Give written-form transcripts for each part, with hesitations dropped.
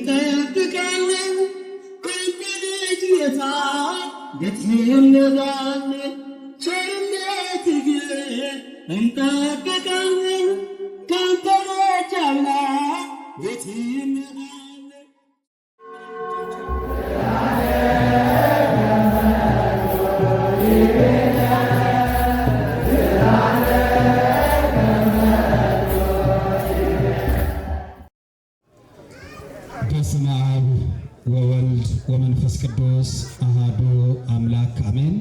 እንጠብቃለን ከእንግዲህ ጌታ የትነጋለን ቸርነት ግን እንጠብቃለን ካንተ ረጃና የትነጋለን። በስመ አብ ወወልድ ወመንፈስ ቅዱስ አሐዱ አምላክ አሜን።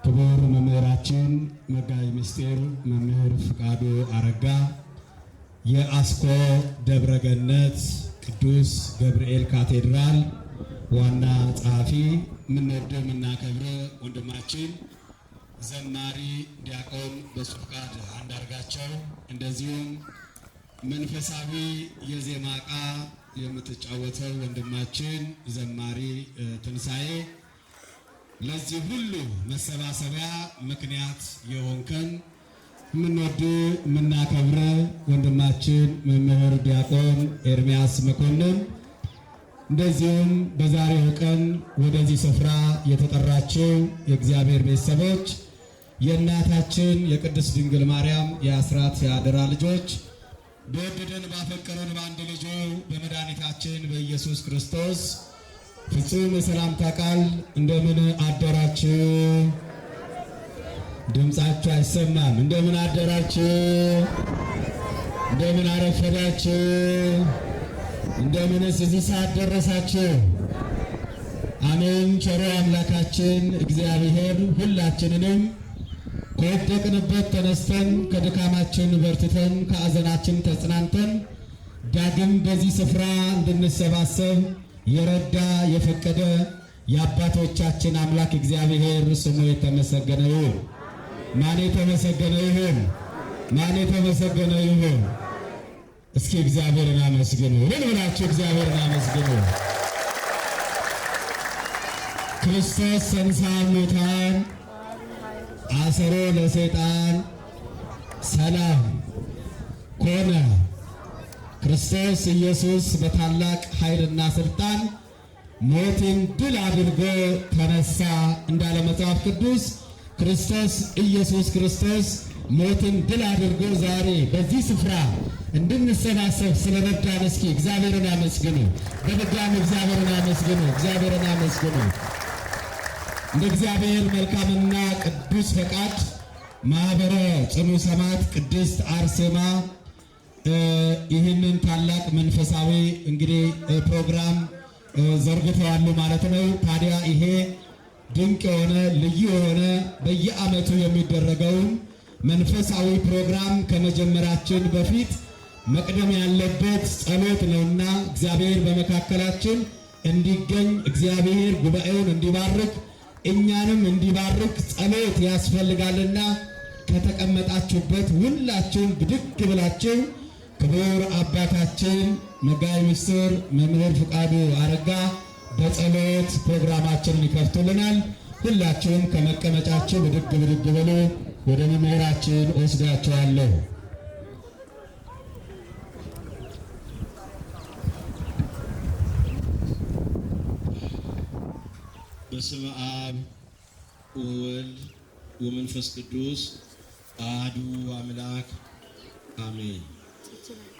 ክቡር መምህራችን መጋቤ ምስጢር መምህር ፍቃዱ አረጋ የአስኮ ደብረ ገነት ቅዱስ ገብርኤል ካቴድራል ዋና ጸሐፊ፣ የምንወደው የምናከብረው ወንድማችን ዘማሪ ዲያቆን በሱ ፍቃድ አንዳርጋቸው፣ እንደዚሁም መንፈሳዊ የዜማ ዕቃ የምትጫወተው ወንድማችን ዘማሪ ትንሣኤ፣ ለዚህ ሁሉ መሰባሰቢያ ምክንያት የሆንከን የምንወድ የምናከብረ ወንድማችን መምህር ዲያቆን ኤርምያስ መኮንን፣ እንደዚሁም በዛሬው ቀን ወደዚህ ስፍራ የተጠራችው የእግዚአብሔር ቤተሰቦች፣ የእናታችን የቅድስት ድንግል ማርያም የአስራት የአደራ ልጆች፣ በወደደን ባፈቀረን በአንድ ልጁ በመድኃኒታችን በኢየሱስ ክርስቶስ ፍጹም የሰላምታ ቃል እንደምን አደራችሁ? ድምፃችሁ አይሰማም። እንደምን አደራችሁ? እንደምን አረፈዳችሁ? እንደምንስ እዚህ ሰዓት ደረሳችሁ? አሜን። ቸሮ አምላካችን እግዚአብሔር ሁላችንንም ከወደቅንበት ተነስተን ከድካማችን በርትተን ከአዘናችን ተጽናንተን ዳግም በዚህ ስፍራ እንድንሰባሰብ የረዳ የፈቀደ የአባቶቻችን አምላክ እግዚአብሔር ስሙ የተመሰገነ ይሁን። ማን የተመሰገነ ይሁን? ማን የተመሰገነ ይሁን? እስኪ እግዚአብሔርን አመስግኑ። ምን ብላችሁ እግዚአብሔርን አመስግኑ። ክርስቶስ ተንሥአ እሙታን አሰሮ ለሰይጣን ሰላም ኮነ። ክርስቶስ ኢየሱስ በታላቅ ኃይልና ስልጣን ሞትን ድል አድርጎ ተነሳ እንዳለ መጽሐፍ ቅዱስ ክርስቶስ ኢየሱስ ክርስቶስ ሞትን ድል አድርጎ ዛሬ በዚህ ስፍራ እንድንሰባሰብ ስለረዳን እስኪ እግዚአብሔርን አመስግኑ። በድጋሚ እግዚአብሔርን አመስግኑ። እግዚአብሔርን አመስግኑ። እንደ እግዚአብሔር መልካምና ቅዱስ ፈቃድ ማኅበረ ጽኑ ሰማዕት ቅድስት አርሴማ ይህንን ታላቅ መንፈሳዊ እንግዲህ ፕሮግራም ዘርግተዋል ማለት ነው። ታዲያ ይሄ ድንቅ የሆነ ልዩ የሆነ በየዓመቱ የሚደረገውን መንፈሳዊ ፕሮግራም ከመጀመራችን በፊት መቅደም ያለበት ጸሎት ነውና እግዚአብሔር በመካከላችን እንዲገኝ እግዚአብሔር ጉባኤውን እንዲባርክ እኛንም እንዲባርክ ጸሎት ያስፈልጋልና ከተቀመጣችሁበት ሁላችሁም ብድግ ብላችሁ ክቡር አባታችን መጋቤ ምስጢር መምህር ፍቃዱ አረጋ በጸሎት ፕሮግራማችንን ይከፍቱልናል። ሁላችሁም ከመቀመጫችሁ ብድግ ብድግ ብሉ። ወደ መምህራችን ወስዳችኋለሁ። በስመ አብ ወወልድ ወመንፈስ ቅዱስ አሐዱ አምላክ አሜን።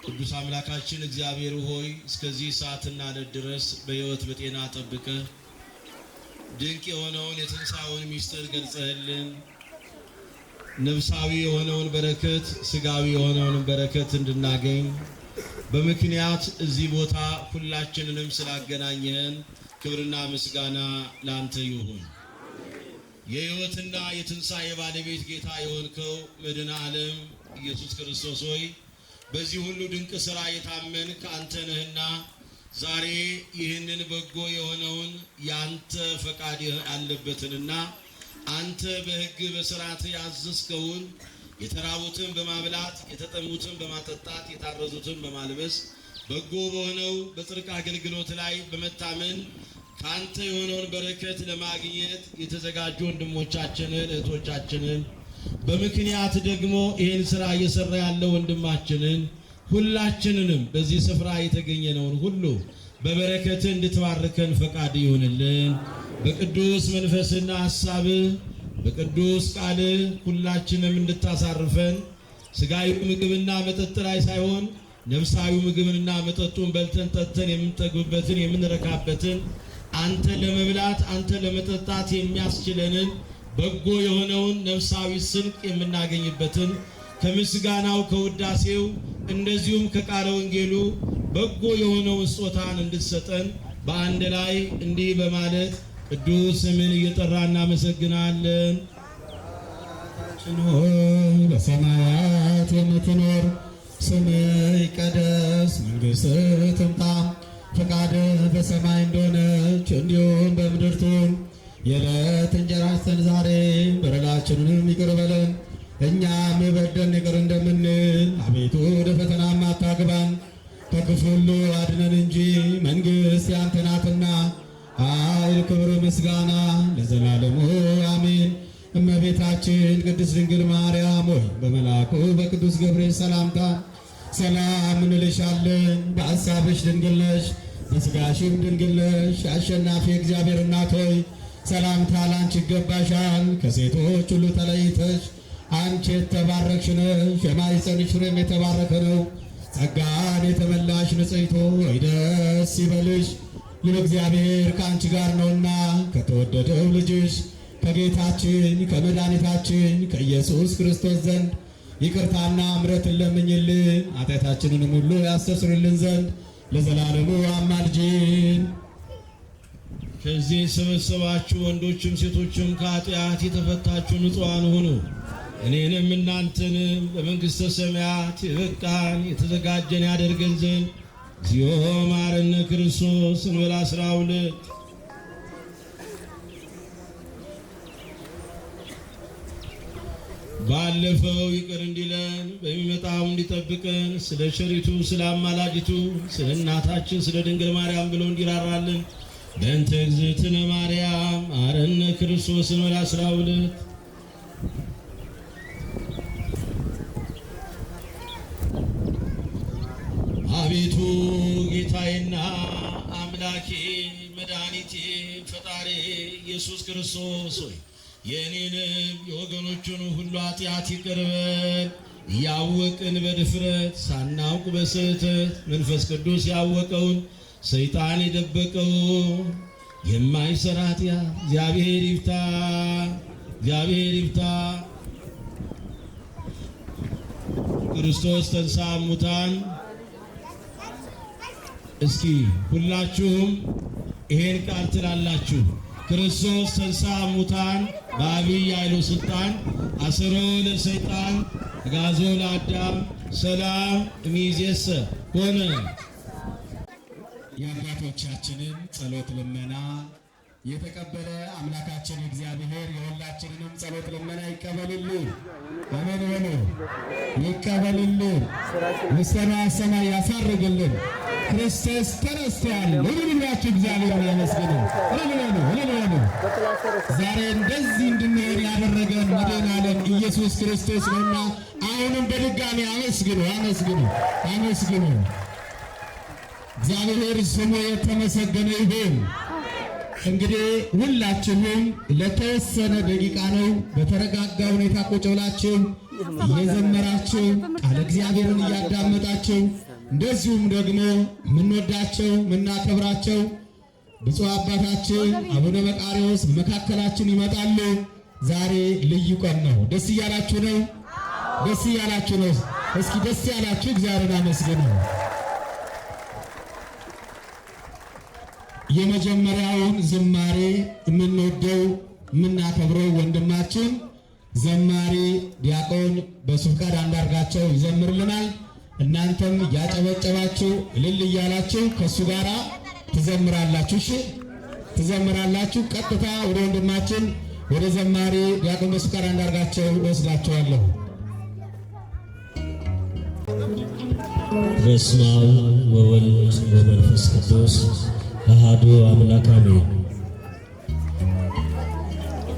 ቅዱስ አምላካችን እግዚአብሔር ሆይ እስከዚህ ሰዓትና ዕለት ድረስ በሕይወት በጤና ጠብቀህ ድንቅ የሆነውን የትንሣኤውን ምስጢር ገልጸህልን ነፍሳዊ የሆነውን በረከት ሥጋዊ የሆነውን በረከት እንድናገኝ በምክንያት እዚህ ቦታ ሁላችንንም ስላገናኘን ክብርና ምስጋና ለአንተ ይሁን። የሕይወትና የትንሣኤ ባለቤት ጌታ የሆንከው መድኃኔ ዓለም ኢየሱስ ክርስቶስ ሆይ በዚህ ሁሉ ድንቅ ሥራ የታመንክ አንተ ነህና ዛሬ ይህንን በጎ የሆነውን የአንተ ፈቃድ ያለበትንና አንተ በሕግ በሥርዓት ያዘዝከውን የተራቡትን በማብላት የተጠሙትን በማጠጣት የታረዙትን በማልበስ በጎ በሆነው በጽድቅ አገልግሎት ላይ በመታመን ከአንተ የሆነውን በረከት ለማግኘት የተዘጋጁ ወንድሞቻችንን እህቶቻችንን በምክንያት ደግሞ ይህን ስራ እየሰራ ያለው ወንድማችንን ሁላችንንም በዚህ ስፍራ የተገኘነውን ሁሉ በበረከት እንድትባርከን ፈቃድ ይሁንልን። በቅዱስ መንፈስና ሐሳብ በቅዱስ ቃል ሁላችንም እንድታሳርፈን ስጋዊ ምግብና መጠጥ ላይ ሳይሆን ነፍሳዊ ምግብንና መጠጡን በልተን ጠጥተን የምንጠግብበትን የምንረካበትን አንተ ለመብላት አንተ ለመጠጣት የሚያስችለንን በጎ የሆነውን ነፍሳዊ ስንቅ የምናገኝበትን ከምስጋናው ከውዳሴው እንደዚሁም ከቃለ ወንጌሉ በጎ የሆነውን ስጦታን እንድትሰጠን በአንድ ላይ እንዲህ በማለት ቅዱስ ስምን እየጠራ እናመሰግናለን። አባታችን ሆይ በሰማያት የምትኖር ስምህ ይቀደስ፣ መንግሥትህ ትምጣ፣ ፈቃድህ በሰማይ እንደሆነች እንዲሁም በምድር ትሁን። የዕለት እንጀራችንን ዛሬ በደላችንንም ይቅር በለን እኛም የበደልን ይቅር እንደምንል፣ አቤቱ ወደ ፈተናም አታግባን ከክፉ ሁሉ አድነን እንጂ መንግሥት ያንተ ናትና ኃይል፣ ክብር፣ ምስጋና ለዘላለሙ አሜን። እመቤታችን ቅድስት ድንግል ማርያም ሆይ በመልአኩ በቅዱስ ገብርኤል ሰላምታ ሰላም እንልሻለን። በሐሳብሽ ድንግል ነሽ፣ በሥጋሽም ድንግል ነሽ። አሸናፊ እግዚአብሔር እናት ሆይ ሰላምታ ላንቺ ይገባሻል። ከሴቶች ሁሉ ተለይተሽ አንቺ የተባረክሽ ነሽ፣ የማኅፀንሽ ፍሬም የተባረከ ነው። ጸጋን የተመላሽ ንጽሕት ሆይ ደስ ይበልሽ፣ እግዚአብሔር ከአንቺ ጋር ነውና ከተወደደው ልጅሽ ከጌታችን ከመድኃኒታችን ከኢየሱስ ክርስቶስ ዘንድ ይቅርታና ምሕረትን ለምኝልን ኃጢአታችንንም ሁሉ ያስተሰርይልን ዘንድ ለዘላለሙ አማልጅን። ከዚህ የሰበሰባችሁ ወንዶችም ሴቶችም ከኃጢአት የተፈታችሁ ንጹሐን ሁኑ። እኔንም እናንተንም በመንግሥተ ሰማያት የበቃን የተዘጋጀን ያደርገን ዘንድ እግዚኦ መሐረነ ክርስቶስ እንበል 12 ባለፈው ይቅር እንዲለን በሚመጣው እንዲጠብቀን ስለ ቸሪቱ ስለ አማላጅቱ ስለ እናታችን ስለ ድንግል ማርያም ብሎ እንዲራራልን በእንተ እግዝእትነ ማርያም መሐረነ ክርስቶስ እንበል 12 አቤቱ ጌታዬና አምላኬ መድኃኒቴ ፈጣሪ ኢየሱስ ክርስቶስ ሆይ የእኔንም የወገኖቹን ሁሉ ኃጢአት ይቅር በል። እያወቅን በድፍረት ሳናውቅ በስህተት መንፈስ ቅዱስ ያወቀውን ሰይጣን የደበቀውን የማይሰራ ኃጢአት እግዚአብሔር ይፍታ፣ እግዚአብሔር ይፍታ። ክርስቶስ ተንሥአ እሙታን። እስኪ ሁላችሁም ይሄን ቃል ትላላችሁ። ክርስቶስ ተንሥአ እሙታን በዐቢይ ኃይሉ ሥልጣን አሰሮ ለሰይጣን አግዓዞ ለአዳም ሰላም እምይእዜሰ ኮነ። የአባቶቻችንን ጸሎት ልመና የተቀበለ አምላካችን እግዚአብሔር የሁላችንንም ጸሎት ልመና ይቀበልልን። አሜን ሆኖ ይቀበልልን፣ ምስጋና ሰማይ ያሳርግልን። ክርስቶስ ተነስቷል። ሁሉላችሁ እግዚአብሔርን ያመስግኑ። ሁሉ ዛሬ እንደዚህ እንድንሆን ያደረገን መድኃኔዓለም ኢየሱስ ክርስቶስ ነውና አሁንም በድጋሚ አመስግኑ፣ አመስግኑ፣ አመስግኑ። እግዚአብሔር ስሙ የተመሰገነ ይሁን። እንግዲህ ሁላችሁም ለተወሰነ ደቂቃ ነው በተረጋጋ ሁኔታ ቁጭ ብላችሁ እየዘመራችሁ ቃለ እግዚአብሔርን እያዳመጣችሁ እንደዚሁም ደግሞ የምንወዳቸው የምናከብራቸው ብፁዕ አባታችን አቡነ መቃርዮስ በመካከላችን ይመጣሉ። ዛሬ ልዩ ቀን ነው። ደስ እያላችሁ ነው? ደስ እያላችሁ ነው? እስኪ ደስ ያላችሁ እግዚአብሔርን አመስግኑ። የመጀመሪያውን ዝማሬ የምንወደው የምናከብረው ወንድማችን ዘማሪ ዲያቆን በሱፍቃድ አንዳርጋቸው ይዘምርልናል። እናንተም እያጨበጨባችሁ እልል እያላችሁ ከእሱ ጋር ትዘምራላችሁ። እሺ ትዘምራላችሁ። ቀጥታ ወደ ወንድማችን ወደ ዘማሪ ዲያቆን በሱፍቃድ አንዳርጋቸው ወስዳቸዋለሁ። በስመ አብ ወወልድ ወመንፈስ ቅዱስ አሐዱ አምላክ አሜን።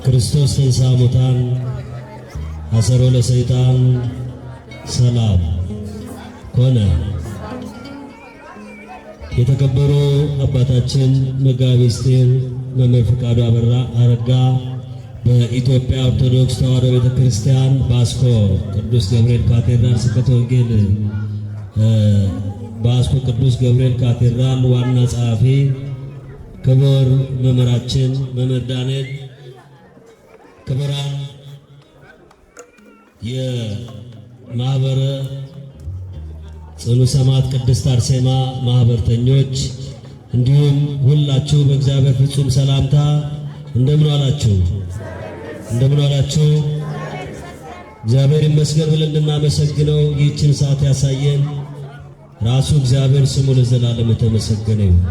ክርስቶስ ተንሥአ እሙታን አሰሮ ለሰይጣን ሰላም ኮነ። የተከበሩ አባታችን መጋቤ ምስጢር መምህር ፍቃዱ አበራ አረጋ በኢትዮጵያ ኦርቶዶክስ ተዋሕዶ ቤተክርስቲያን በአስኮ ቅዱስ ገብርኤል ካቴድራል ስብከተ ወንጌል በአስኮ ቅዱስ ገብርኤል ካቴድራል ዋና ጸሐፊ፣ ክቡር መምህራችን መምህር ዳንኤል፣ ክቡራን የማኅበረ ጽኑ ሰማዕት ቅድስት አርሴማ ማኅበርተኞች እንዲሁም ሁላችሁ በእግዚአብሔር ፍጹም ሰላምታ እንደምን ዋላችሁ? እንደምን ዋላችሁ? እግዚአብሔር ይመስገን ብለን እንድናመሰግነው ይህችን ሰዓት ያሳየን ራሱ እግዚአብሔር ስሙ ለዘላለም የተመሰገነ ይሁን።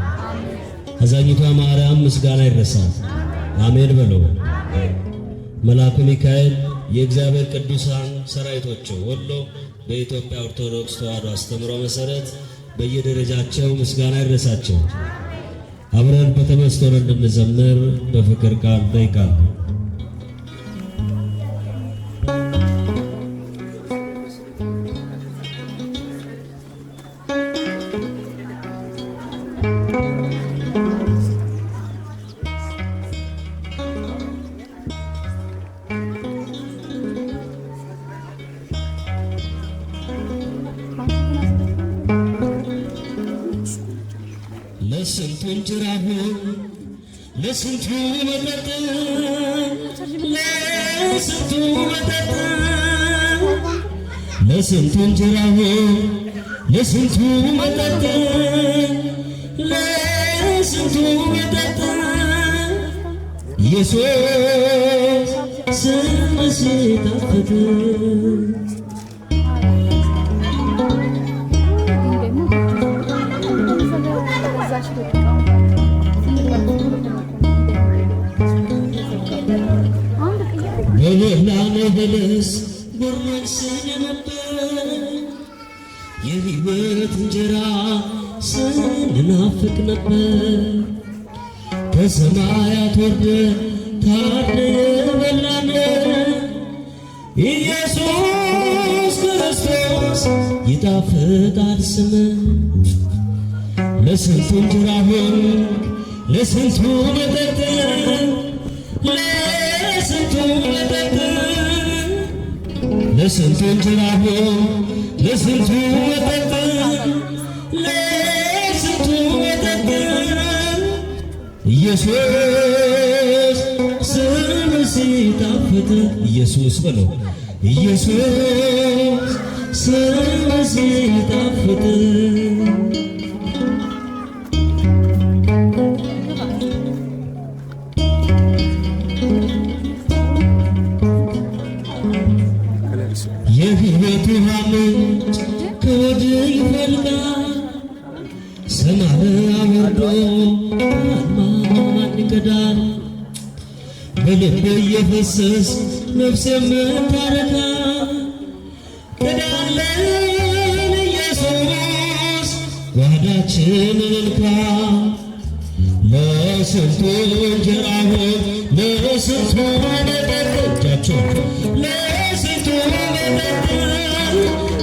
አዛኝቷ ማርያም ምስጋና ይድረሳት። አሜን በለው። መልአኩ ሚካኤል የእግዚአብሔር ቅዱሳን ሰራዊቶቹ ሁሉ በኢትዮጵያ ኦርቶዶክስ ተዋሕዶ አስተምሮ መሰረት በየደረጃቸው ምስጋና ይድረሳቸው። አብረን በተመስጦ እንድንዘምር በፍቅር ቃል ጠይቃለሁ። ለስንቱ እንጀራሁ ለስንቱ መጠጥ ለስንቱ መጠጥ ለስንቱ እንጀራሁ ለስንቱ መጠጥ ለስንቱ መጠጥ ኢየሱስ ስም ሲጣፍጥ በበላነ በለስ ጎረስን ነበር የሕይወት እንጀራ ስንናፍቅ ነበር። ከሰማያት ወርደ ታርደ የበላነ ኢየሱስ ክርስቶስ ይጣፍጣል ስም። ለስንቱ እንጀራ ሆን ለስንቱ መጠጥ ለስንቱ መጠጥ ለስንቱ እንጀራ ሆን ለስንቱ መጠጥ ለስንቱ መጠጥ ኢየሱስ ስም ሲጣፍጥ ኢየሱስ በለው ኢየሱስ ስም ሲጣፍጥ የሕይወት ውሃ ምንጭ ከወድህ ይፈልቃል። ሰማርያ ወርዶ ማን ይቀዳል? በልቤ እየፈሰስ ነፍስ የምታረካ ቅዳለን ኢየሱስ ጓዳችንን እንኳ ለስንቱ እንጀራ ሆን ለስንቱ መጠጥ እጃቸው ለስንቱ መጠጥ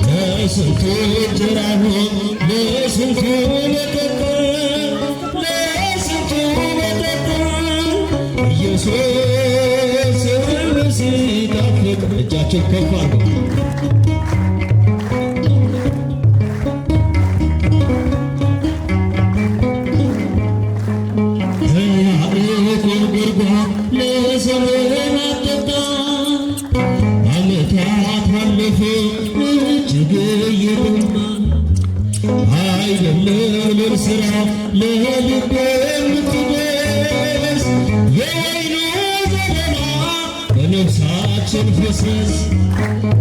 ለስንቱ እንጀራ ሆን ለስንቱ መጠጥ ለስንቱ መጠጥ ኢየሱስ ስም ሲጣፍጥ እጃቸው ከፍ አድርገው አይደለም ስራ ለልቤ የምትደርስ የወይኑ ዘለላ በነፍሳችን ፍስስ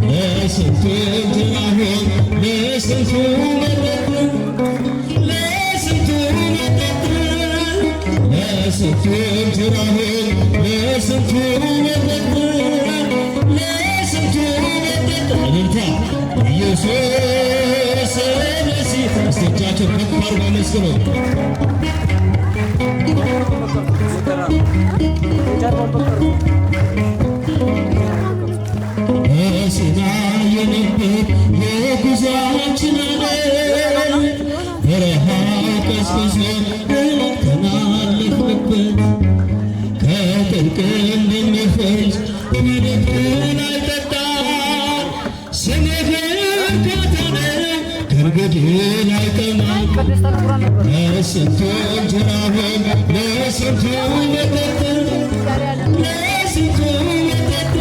ለስንቱ እንጀራ ሆን ለስንቱ መጠጥ ለስንቱ መጠጥ ለስንቱ እንጀራ ሆን ለስንቱ መጠጥ ለስንቱ መጠጥ እልልታ ኢየሱስ እጆቻቸው ከፍ አድርገው አመስግኑ። ያየንበት የጉዞአችን ዓለም በረሃው ቀዝቅዞ ተናለፍንበት ከጥልቅ እንደሚፈስ በምድር ላይ ጠጣን። ስምህ እርካታ ነው ከእንግዲህ አይጠማም። ለስንቱ እንጀራ ሆን ለስንቱ መጠጥ ለስንቱ መጠጥ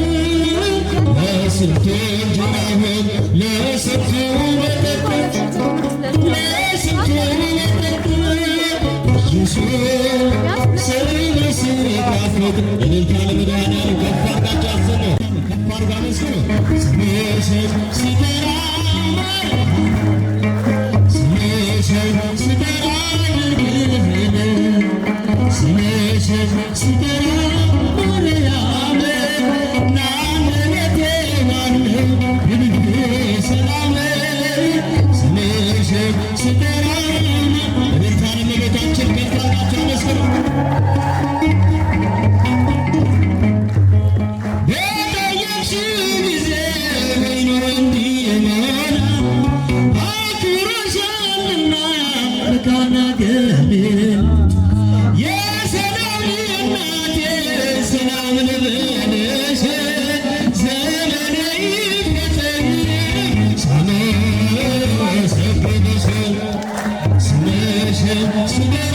ለስንቱ እንጀራ ሆን ለስንቱ መጠጥ ለስንቱ መጠጥ ኢየሱስ ስለ ጣፍጥ እልልታ ለመድኃኒዓለም ከፍ አድርጋችሁ አሰሙ። ከፍ አድርጋ መስሉ ስምሽ ሲጠራ Yeah.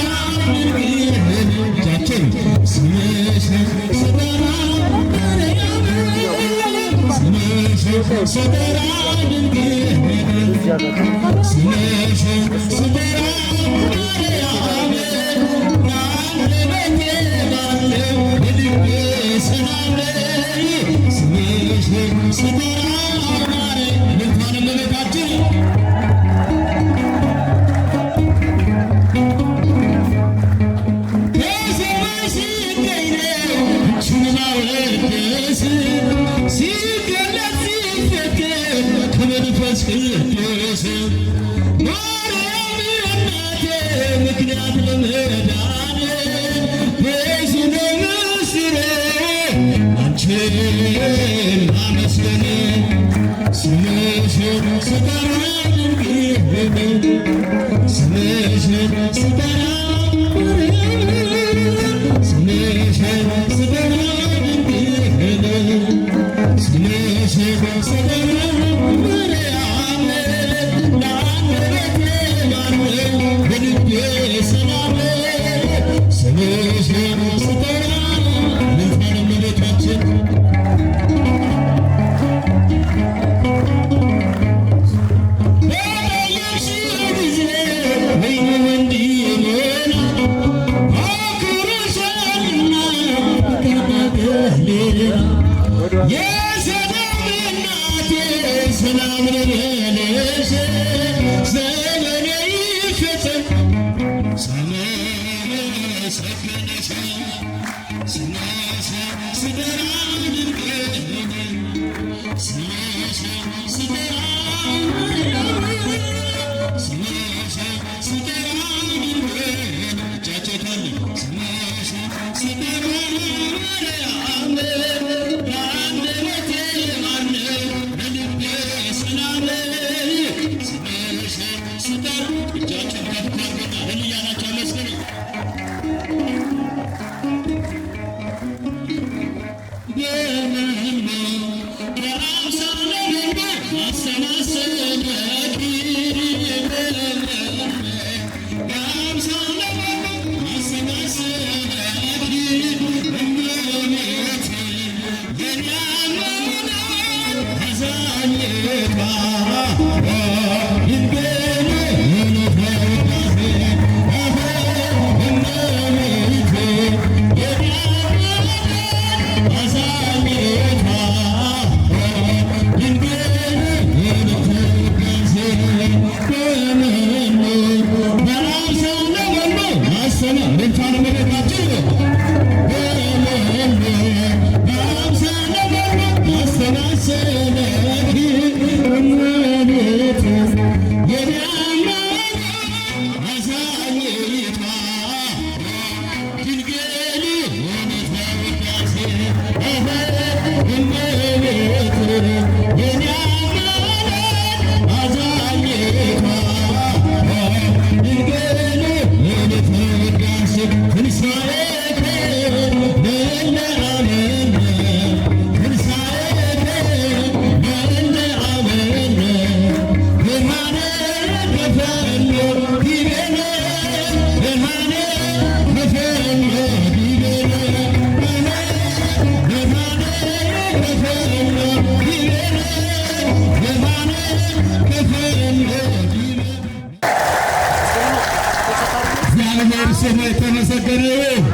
እግዚአብሔር ስሙ የተመሰገነ ይሁን።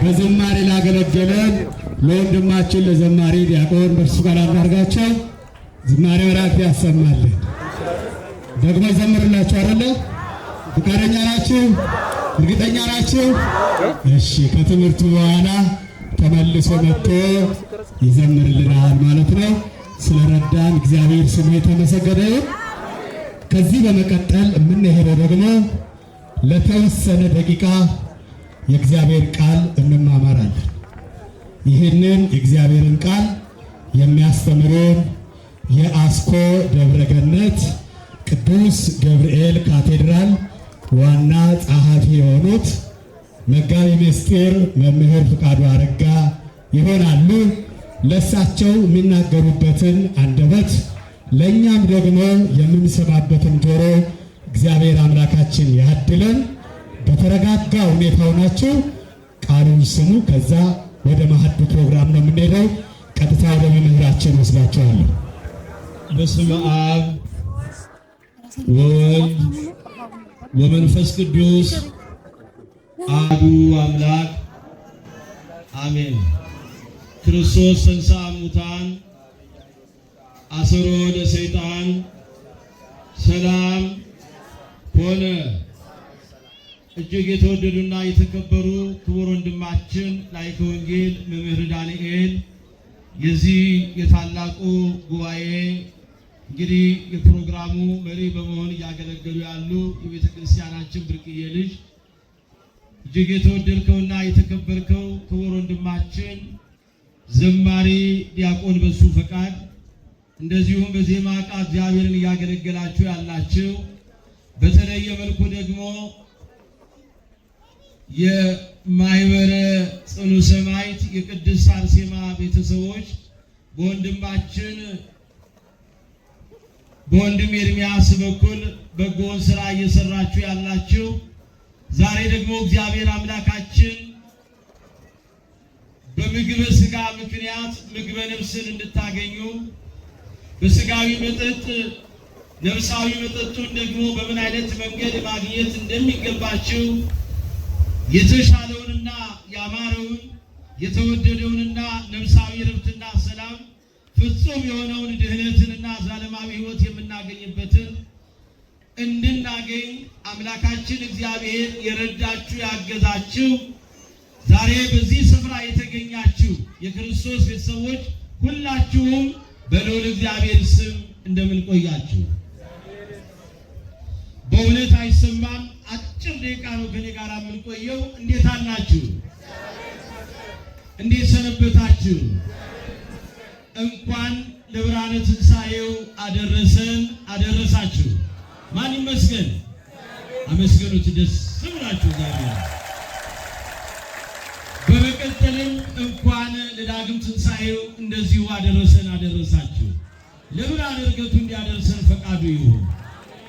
በዝማሬ ላገለገለን ለወንድማችን ለዘማሪ ዲያቆን በእርሱ ጋር አናርጋቸው ዝማሬ ወራት ያሰማልን። ደግሞ ይዘምርላችሁ አይደለ? ፍቃደኛ ናችሁ? እርግጠኛ ናችሁ? እሺ፣ ከትምህርቱ በኋላ ተመልሶ መጥቶ ይዘምርልናል ማለት ነው። ስለረዳን እግዚአብሔር ስሙ የተመሰገነ ይሁን። ከዚህ በመቀጠል የምንሄደው ደግሞ ለተወሰነ ደቂቃ የእግዚአብሔር ቃል እንማማራለን። ይህንን የእግዚአብሔርን ቃል የሚያስተምሩን የአስኮ ደብረ ገነት ቅዱስ ገብርኤል ካቴድራል ዋና ጸሐፊ የሆኑት መጋቢ ምስጢር መምህር ፍቃዱ አረጋ ይሆናሉ። ለእሳቸው የሚናገሩበትን አንደበት ለእኛም ደግሞ የምንሰማበትን ጆሮ እግዚአብሔር አምላካችን ያድለን። በተረጋጋ ሁኔታ ሆናችሁ ቃሉን ስሙ። ከዛ ወደ ማዕዱ ፕሮግራም ነው የምንሄደው። ቀጥታ ወደ መምህራችን ወስዳቸዋለሁ። በስመ አብ ወወልድ ወመንፈስ ቅዱስ አሐዱ አምላክ አሜን። ክርስቶስ ተንሥአ እሙታን አሰሮ ለሰይጣን ሰላም ሆነ። እጅግ የተወደዱና የተከበሩ ክቡር ወንድማችን ላይከ ወንጌል መምህር ዳንኤል የዚህ የታላቁ ጉባኤ እንግዲህ የፕሮግራሙ መሪ በመሆን እያገለገሉ ያሉ የቤተ ክርስቲያናችን ብርቅዬ ልጅ እጅግ የተወደድከውና የተከበርከው ክቡር ወንድማችን ዘማሪ ዲያቆን በሱ ፈቃድ፣ እንደዚሁም በዜማ ዕቃ እግዚአብሔርን እያገለገላችሁ ያላችሁ፣ በተለየ መልኩ ደግሞ የማኅበረ ጽኑ ሰማዕት የቅድስት አርሴማ ቤተሰቦች በወንድም ኤርምያስ በኩል በጎን ስራ እየሰራችሁ ያላችሁ፣ ዛሬ ደግሞ እግዚአብሔር አምላካችን በምግበ ሥጋ ምክንያት ምግበ ነፍስን እንድታገኙ በሥጋዊ መጠጥ ነፍሳዊ መጠጡን ደግሞ በምን አይነት መንገድ ማግኘት እንደሚገባችሁ የተሻለውንና ያማረውን የተወደደውንና ነፍሳዊ ረፍትና ሰላም ፍጹም የሆነውን ድህነትንና ዘላለማዊ ሕይወት የምናገኝበትን እንድናገኝ አምላካችን እግዚአብሔር የረዳችሁ ያገዛችሁ ዛሬ በዚህ ስፍራ የተገኛችሁ የክርስቶስ ቤተሰቦች ሁላችሁም በልዑል እግዚአብሔር ስም እንደምን ቆያችሁ? በእውነት አይሰማም። አጭር ደቂቃ ነው ከኔ ጋር የምንቆየው። እንዴት አላችሁ? እንዴት ሰነበታችሁ? እንኳን ለብርሃነ ትንሣኤው አደረሰን አደረሳችሁ። ማን ይመስገን? አመስገኑት፣ ደስ ብላችሁ ዛሬ። በመቀጠልም እንኳን ለዳግም ትንሣኤው እንደዚሁ አደረሰን አደረሳችሁ። ለብርሃነ ዕርገቱ እንዲያደርሰን ፈቃዱ ይሁን።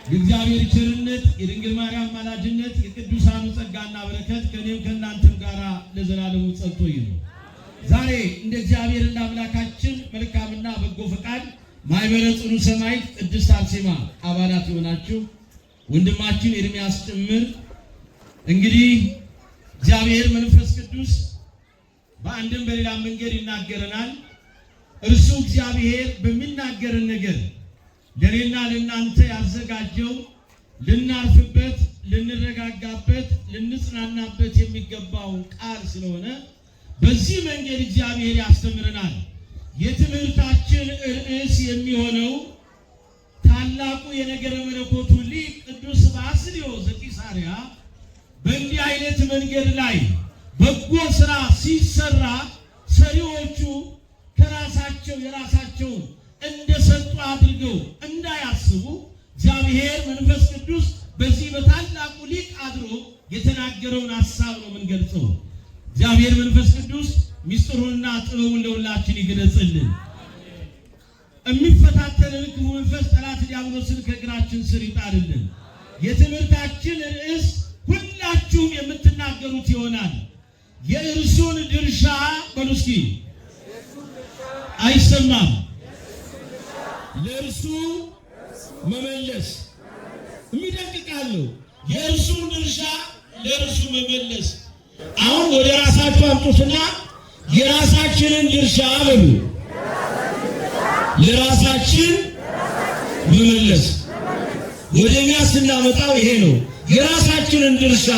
የእግዚአብሔር ቸርነት፣ የድንግል ማርያም አማላጅነት፣ የቅዱሳኑ ጸጋና በረከት ከእኔም ከእናንተም ጋር ለዘላለሙ ጸንቶ ይኑር። ዛሬ እንደ እግዚአብሔር እንደ አምላካችን መልካምና በጎ ፈቃድ ማኅበረ ጽኑ ሰማዕት ቅድስት አርሴማ አባላት የሆናችሁ ወንድማችን ኤርምያስ ጭምር እንግዲህ እግዚአብሔር መንፈስ ቅዱስ በአንድም በሌላ መንገድ ይናገረናል። እርሱ እግዚአብሔር በሚናገረን ነገር ለኔና ለእናንተ ያዘጋጀው ልናርፍበት፣ ልንረጋጋበት፣ ልንጽናናበት የሚገባው ቃል ስለሆነ በዚህ መንገድ እግዚአብሔር ያስተምረናል። የትምህርታችን ርዕስ የሚሆነው ታላቁ የነገረ መለኮቱ ሊቅ ቅዱስ ባስልዮ ዘቂሳርያ በእንዲህ አይነት መንገድ ላይ በጎ ስራ ሲሰራ ሰሪዎቹ ከራሳቸው የራሳቸውን እንደሰጡ አድርገው እንዳያስቡ እግዚአብሔር መንፈስ ቅዱስ በዚህ በታላቁ ሊቅ አድሮ የተናገረውን ሐሳብ ነው የምንገልጸው። እግዚአብሔር መንፈስ ቅዱስ ሚስጥሩንና ጥበቡን ለሁላችን ይገለጽልን። የሚፈታተንን ክፉ መንፈስ ጠላት ዲያብሎስን ከእግራችን ስር ይጣልልን። የትምህርታችን ርዕስ ሁላችሁም የምትናገሩት ይሆናል። የእርሱን ድርሻ በሉ እስኪ። አይሰማም። ለእርሱ መመለስ። የሚደንቅ ቃል ነው። የእርሱን ድርሻ ለእርሱ መመለስ። አሁን ወደ ራሳችሁ አምጡትና የራሳችንን ድርሻ በሉ ለራሳችን መመለስ። ወደኛ ስናመጣው ይሄ ነው፣ የራሳችንን ድርሻ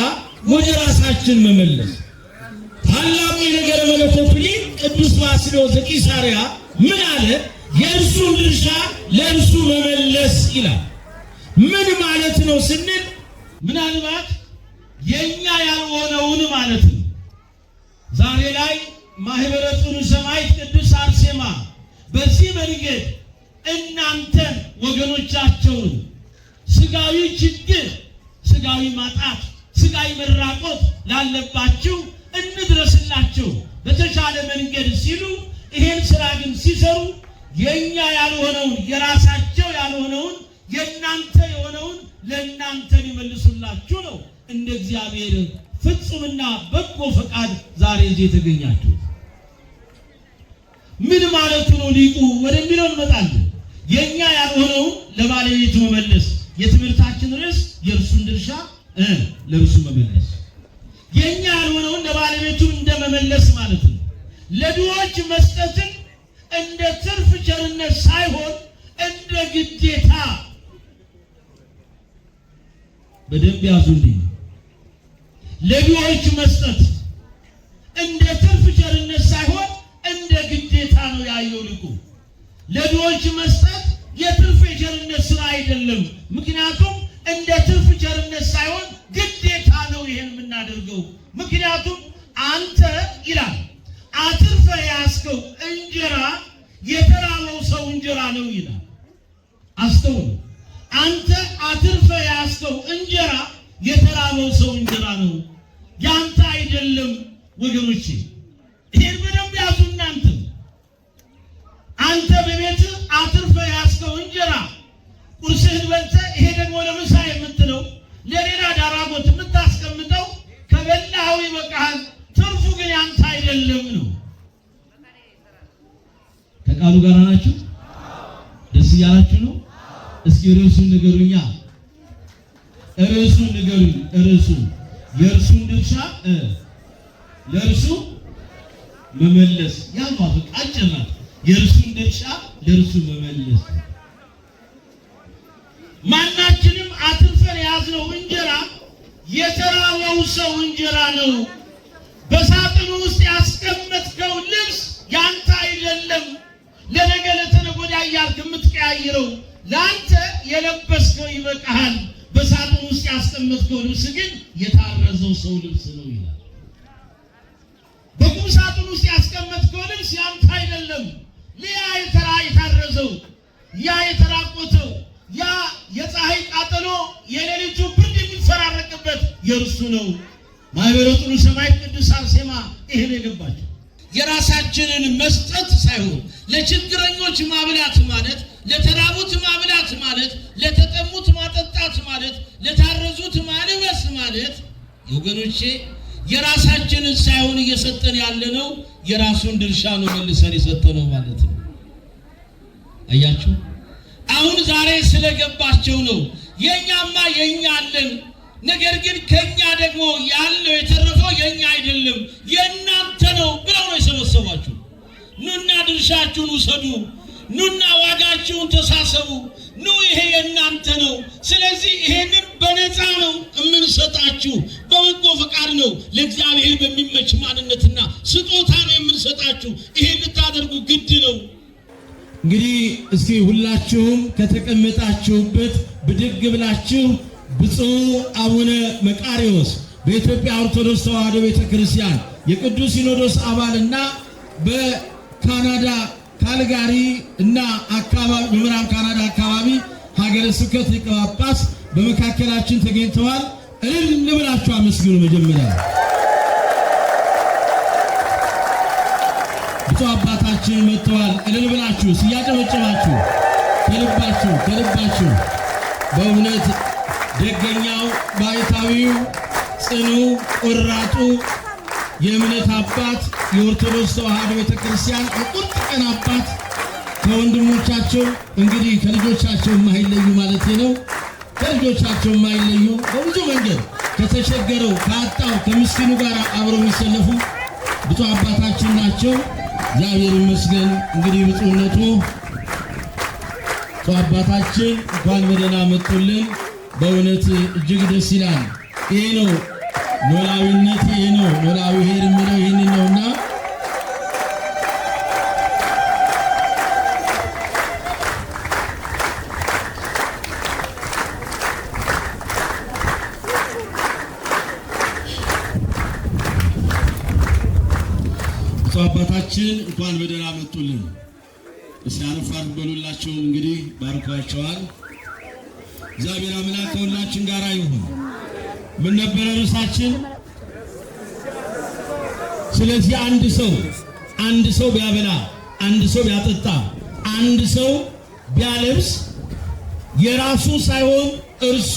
ወደ ራሳችን መመለስ። ታላቁ የነገረ መለኮት ሊቅ ቅዱስ ባስልዮስ ዘቂሳርያ ምን አለ? የእርሱን ድርሻ ለእርሱ መመለስ ይላል። ምን ማለት ነው ስንል ምናልባት የኛ ያልሆነውን ማለት ነው። ዛሬ ላይ ማህበረ ጽኑዕ ሰማዕት ቅድስት አርሴማ በዚህ መንገድ እናንተን ወገኖቻቸውን ስጋዊ ችግር፣ ስጋዊ ማጣት፣ ስጋዊ መራቆት ላለባችሁ እንድረስላቸው በተሻለ መንገድ ሲሉ ይሄን ስራ ግን ሲሰሩ የኛ ያልሆነውን የራሳቸው ያልሆነውን የእናንተ የሆነውን ለእናንተ ሊመልሱላችሁ ነው። እንደ እግዚአብሔር ፍጹምና በጎ ፈቃድ ዛሬ እዚህ የተገኛችሁ ምን ማለቱ ነው? ሊቁ ወደሚለው እንመጣለን። የኛ ያልሆነውን ለባለቤቱ መመለስ። የትምህርታችን ርዕስ የእርሱን ድርሻ ለእርሱ መመለስ። የኛ ያልሆነውን ለባለቤቱ እንደመመለስ ማለት ነው። ለድሆች መስጠትን እንደ ትርፍ ቸርነት ሳይሆን እንደ ግዴታ በደንብ ያዙልኝ። ለድሆች መስጠት እንደ ትርፍ ቸርነት ሳይሆን እንደ ግዴታ ነው ያየው ሊቁ። ለድሆች መስጠት የትርፍ የቸርነት ስራ አይደለም። ምክንያቱም እንደ ትርፍ ቸርነት ሳይሆን ግዴታ ነው ይሄን የምናደርገው። ምክንያቱም አንተ ይላል አትርፈ ያስከው እንጀራ የተራበው ሰው እንጀራ ነው ይላል። አስተውሉ። አንተ አትርፈ ያስከው እንጀራ የተራበው ሰው እንጀራ ነው፣ ያንተ አይደለም ወገኖቼ። ይሄን በደንብ ያዙ እናንተ። አንተ በቤት አትርፈ ያስከው እንጀራ ቁርስህን በልተህ ይሄ ደግሞ ለምሳ የምትለው ለሌላ ዳራጎት የምታስቀምጠው ከበላኸው ይበቃሃል፣ ትርፉ ግን ያንተ አይደለም ነው። ከቃሉ ጋር ናችሁ? ደስ እያላችሁ ነው? እስኪ ርዕሱን ንገሩኛ። ርዕሱን ንገሩኝ። ርዕሱን የእርሱን ድርሻ ለእርሱ መመለስ። ያማፍ አጭር ናት። የእርሱን ድርሻ ለእርሱ መመለስ። ማናችንም አትርፈን የያዝነው እንጀራ የተራበው ሰው እንጀራ ነው። በሳጥኑ ውስጥ ያስቀመጥከው ልብስ ያንተ አይደለም። ለነገ ለተነገ ወዲያ እያልክ የምትቀያይረው ለአንተ የለበስከው ይበቃሃል። በሳጥኑ ውስጥ ያስቀመጥከው ልብስ ግን የታረዘው ሰው ልብስ ነው ይላል። በቁም ሳጥኑ ውስጥ ያስቀመጥከው ልብስ ያንተ አይደለም። ያ የታረዘው፣ ያ የተራቆተው፣ ያ የፀሐይ ቃጠሎ የሌሊቱ ብርድ የሚፈራረቅበት የእርሱ ነው። ማህበረ ጽኑዕ ሰማዕት ቅድስት አርሴማ ይሄን የገባቸው የራሳችንን መስጠት ሳይሆን ለችግረኞች ማብላት ማለት፣ ለተራቡት ማብላት ማለት፣ ለተጠሙት ማጠጣት ማለት፣ ለታረዙት ማልበስ ማለት ወገኖቼ የራሳችንን ሳይሆን እየሰጠን ያለነው የራሱን ድርሻ ነው መልሰን የሰጠነው ማለት ነው። አያችሁ? አሁን ዛሬ ስለገባቸው ነው የኛማ የኛ አለን፣ ነገር ግን ከኛ ደግሞ ያለው የተረፈው የኛ አይደለም የእናንተ ነው ብለው ነው የሰበሰቧችሁ። ኑና ድርሻችሁን ውሰዱ፣ ኑና ዋጋችሁን ተሳሰቡ፣ ኑ ይሄ የእናንተ ነው። ስለዚህ ይሄንን በነፃ ነው የምንሰጣችሁ፣ በበጎ ፈቃድ ነው፣ ለእግዚአብሔር በሚመች ማንነትና ስጦታ ነው የምንሰጣችሁ። ይሄን ልታደርጉ ግድ ነው። እንግዲህ እስኪ ሁላችሁም ከተቀመጣችሁበት ብድግ ብላችሁ ብፁዕ አቡነ መቃርዮስ በኢትዮጵያ ኦርቶዶክስ ተዋሕዶ ቤተክርስቲያን የቅዱስ ሲኖዶስ አባልና በካናዳ ካልጋሪ እና አካባቢ በምዕራብ ካናዳ አካባቢ ሀገረ ስብከት ሊቀ ጳጳስ በመካከላችን ተገኝተዋል። እልል ብላችሁ አመስግኑ። መጀመሪያ ብፁዕ አባታችን መጥተዋል። እልል ብላችሁ ሲያጨበጨባችሁ ከልባችሁ በእውነት ደገኛው ባይታዊው ጽኑ ቆራጡ የእምነት አባት የኦርቶዶክስ ተዋሕዶ ቤተክርስቲያን የቁርጥ ቀን አባት ከወንድሞቻቸው እንግዲህ ከልጆቻቸው የማይለዩ ማለት ነው ከልጆቻቸው የማይለዩ በብዙ መንገድ ከተቸገረው ካጣው ከምስኪኑ ጋር አብረው የሚሰለፉ ብፁዕ አባታችን ናቸው። እግዚአብሔር ይመስገን። እንግዲህ ብፁዕነቱ ብፁዕ አባታችን እንኳን በደህና መጡልን። በእውነት እጅግ ደስ ይላል። ይሄ ነው ኖላዊነት፣ ይሄ ነው ኖላዊ ሄር የሚለው ይህንን ነውና አባታችን እንኳን በደህና መጡልን። ሲያርፋር በሉላቸው እንግዲህ ባርኳቸዋል። እግዚአብሔር አምላክ ከሁላችን ጋር ይሁን። ምን ነበር ርዕሳችን? ስለዚህ አንድ ሰው ቢያበላ፣ አንድ ሰው ቢያጠጣ፣ አንድ ሰው ቢያለብስ የራሱ ሳይሆን እርሱ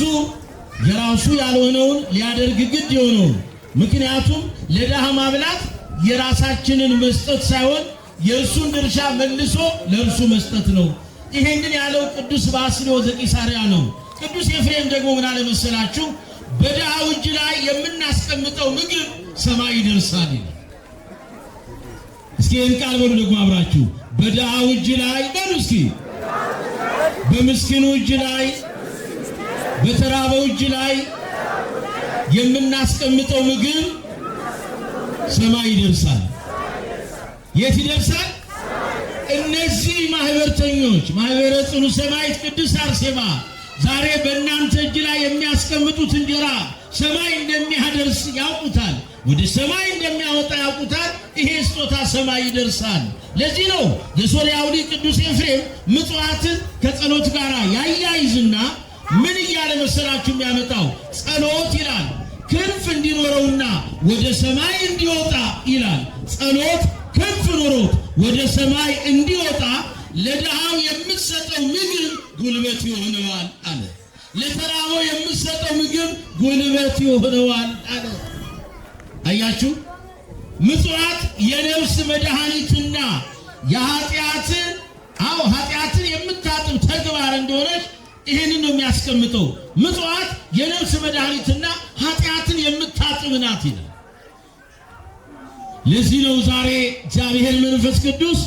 የራሱ ያልሆነውን ሊያደርግ ግድ የሆነውን ምክንያቱም ለድሃ ማብላት የራሳችንን መስጠት ሳይሆን የእርሱን ድርሻ መልሶ ለእርሱ መስጠት ነው። ይሄንን ያለው ቅዱስ ባስልዮስ ዘቂሳርያ ነው። ቅዱስ ኤፍሬም ደግሞ ምን አለ መሰላችሁ? በድሃው እጅ ላይ የምናስቀምጠው ምግብ ሰማይ ይደርሳል ይላል። እስኪ ይህን ቃል በሉ ደግሞ አብራችሁ። በድሃው እጅ ላይ በሉ እስኪ፣ በምስኪኑ እጅ ላይ፣ በተራበው እጅ ላይ የምናስቀምጠው ምግብ ሰማይ ይደርሳል። የት ይደርሳል? እነዚህ ማህበርተኞች ማህበረ ጽኑ ሰማዕት ቅድስት አርሴማ ዛሬ በእናንተ እጅ ላይ የሚያስቀምጡት እንጀራ ሰማይ እንደሚያደርስ ያውቁታል፣ ወደ ሰማይ እንደሚያወጣ ያውቁታል። ይሄ ስጦታ ሰማይ ይደርሳል። ለዚህ ነው የሶርያዊ ቅዱስ ኤፍሬም ምጽዋትን ከጸሎት ጋር ያያይዝና ምን እያለ መሰላችሁ የሚያመጣው? ጸሎት ይላል ክንፍ እንዲኖረውና ወደ ሰማይ እንዲወጣ ይላል። ጸሎት ክንፍ ኖሮት ወደ ሰማይ እንዲወጣ ለድሃው የምትሰጠው ምግብ ጉልበት ይሆነዋል አለ። ለተራበው የምትሰጠው ምግብ ጉልበት ይሆነዋል አለ። አያችሁ፣ ምጽዋት የነፍስ መድኃኒትና ኃጢአትን የምታጥብ ተግባር እንደሆነች ይህንን ነው የሚያስቀምጠው። ምጽዋት የነፍስ መድኃኒትና ኃጢአትን የምታጥብ ናት ይላል። ለዚህ ነው ዛሬ እግዚአብሔር መንፈስ ቅዱስ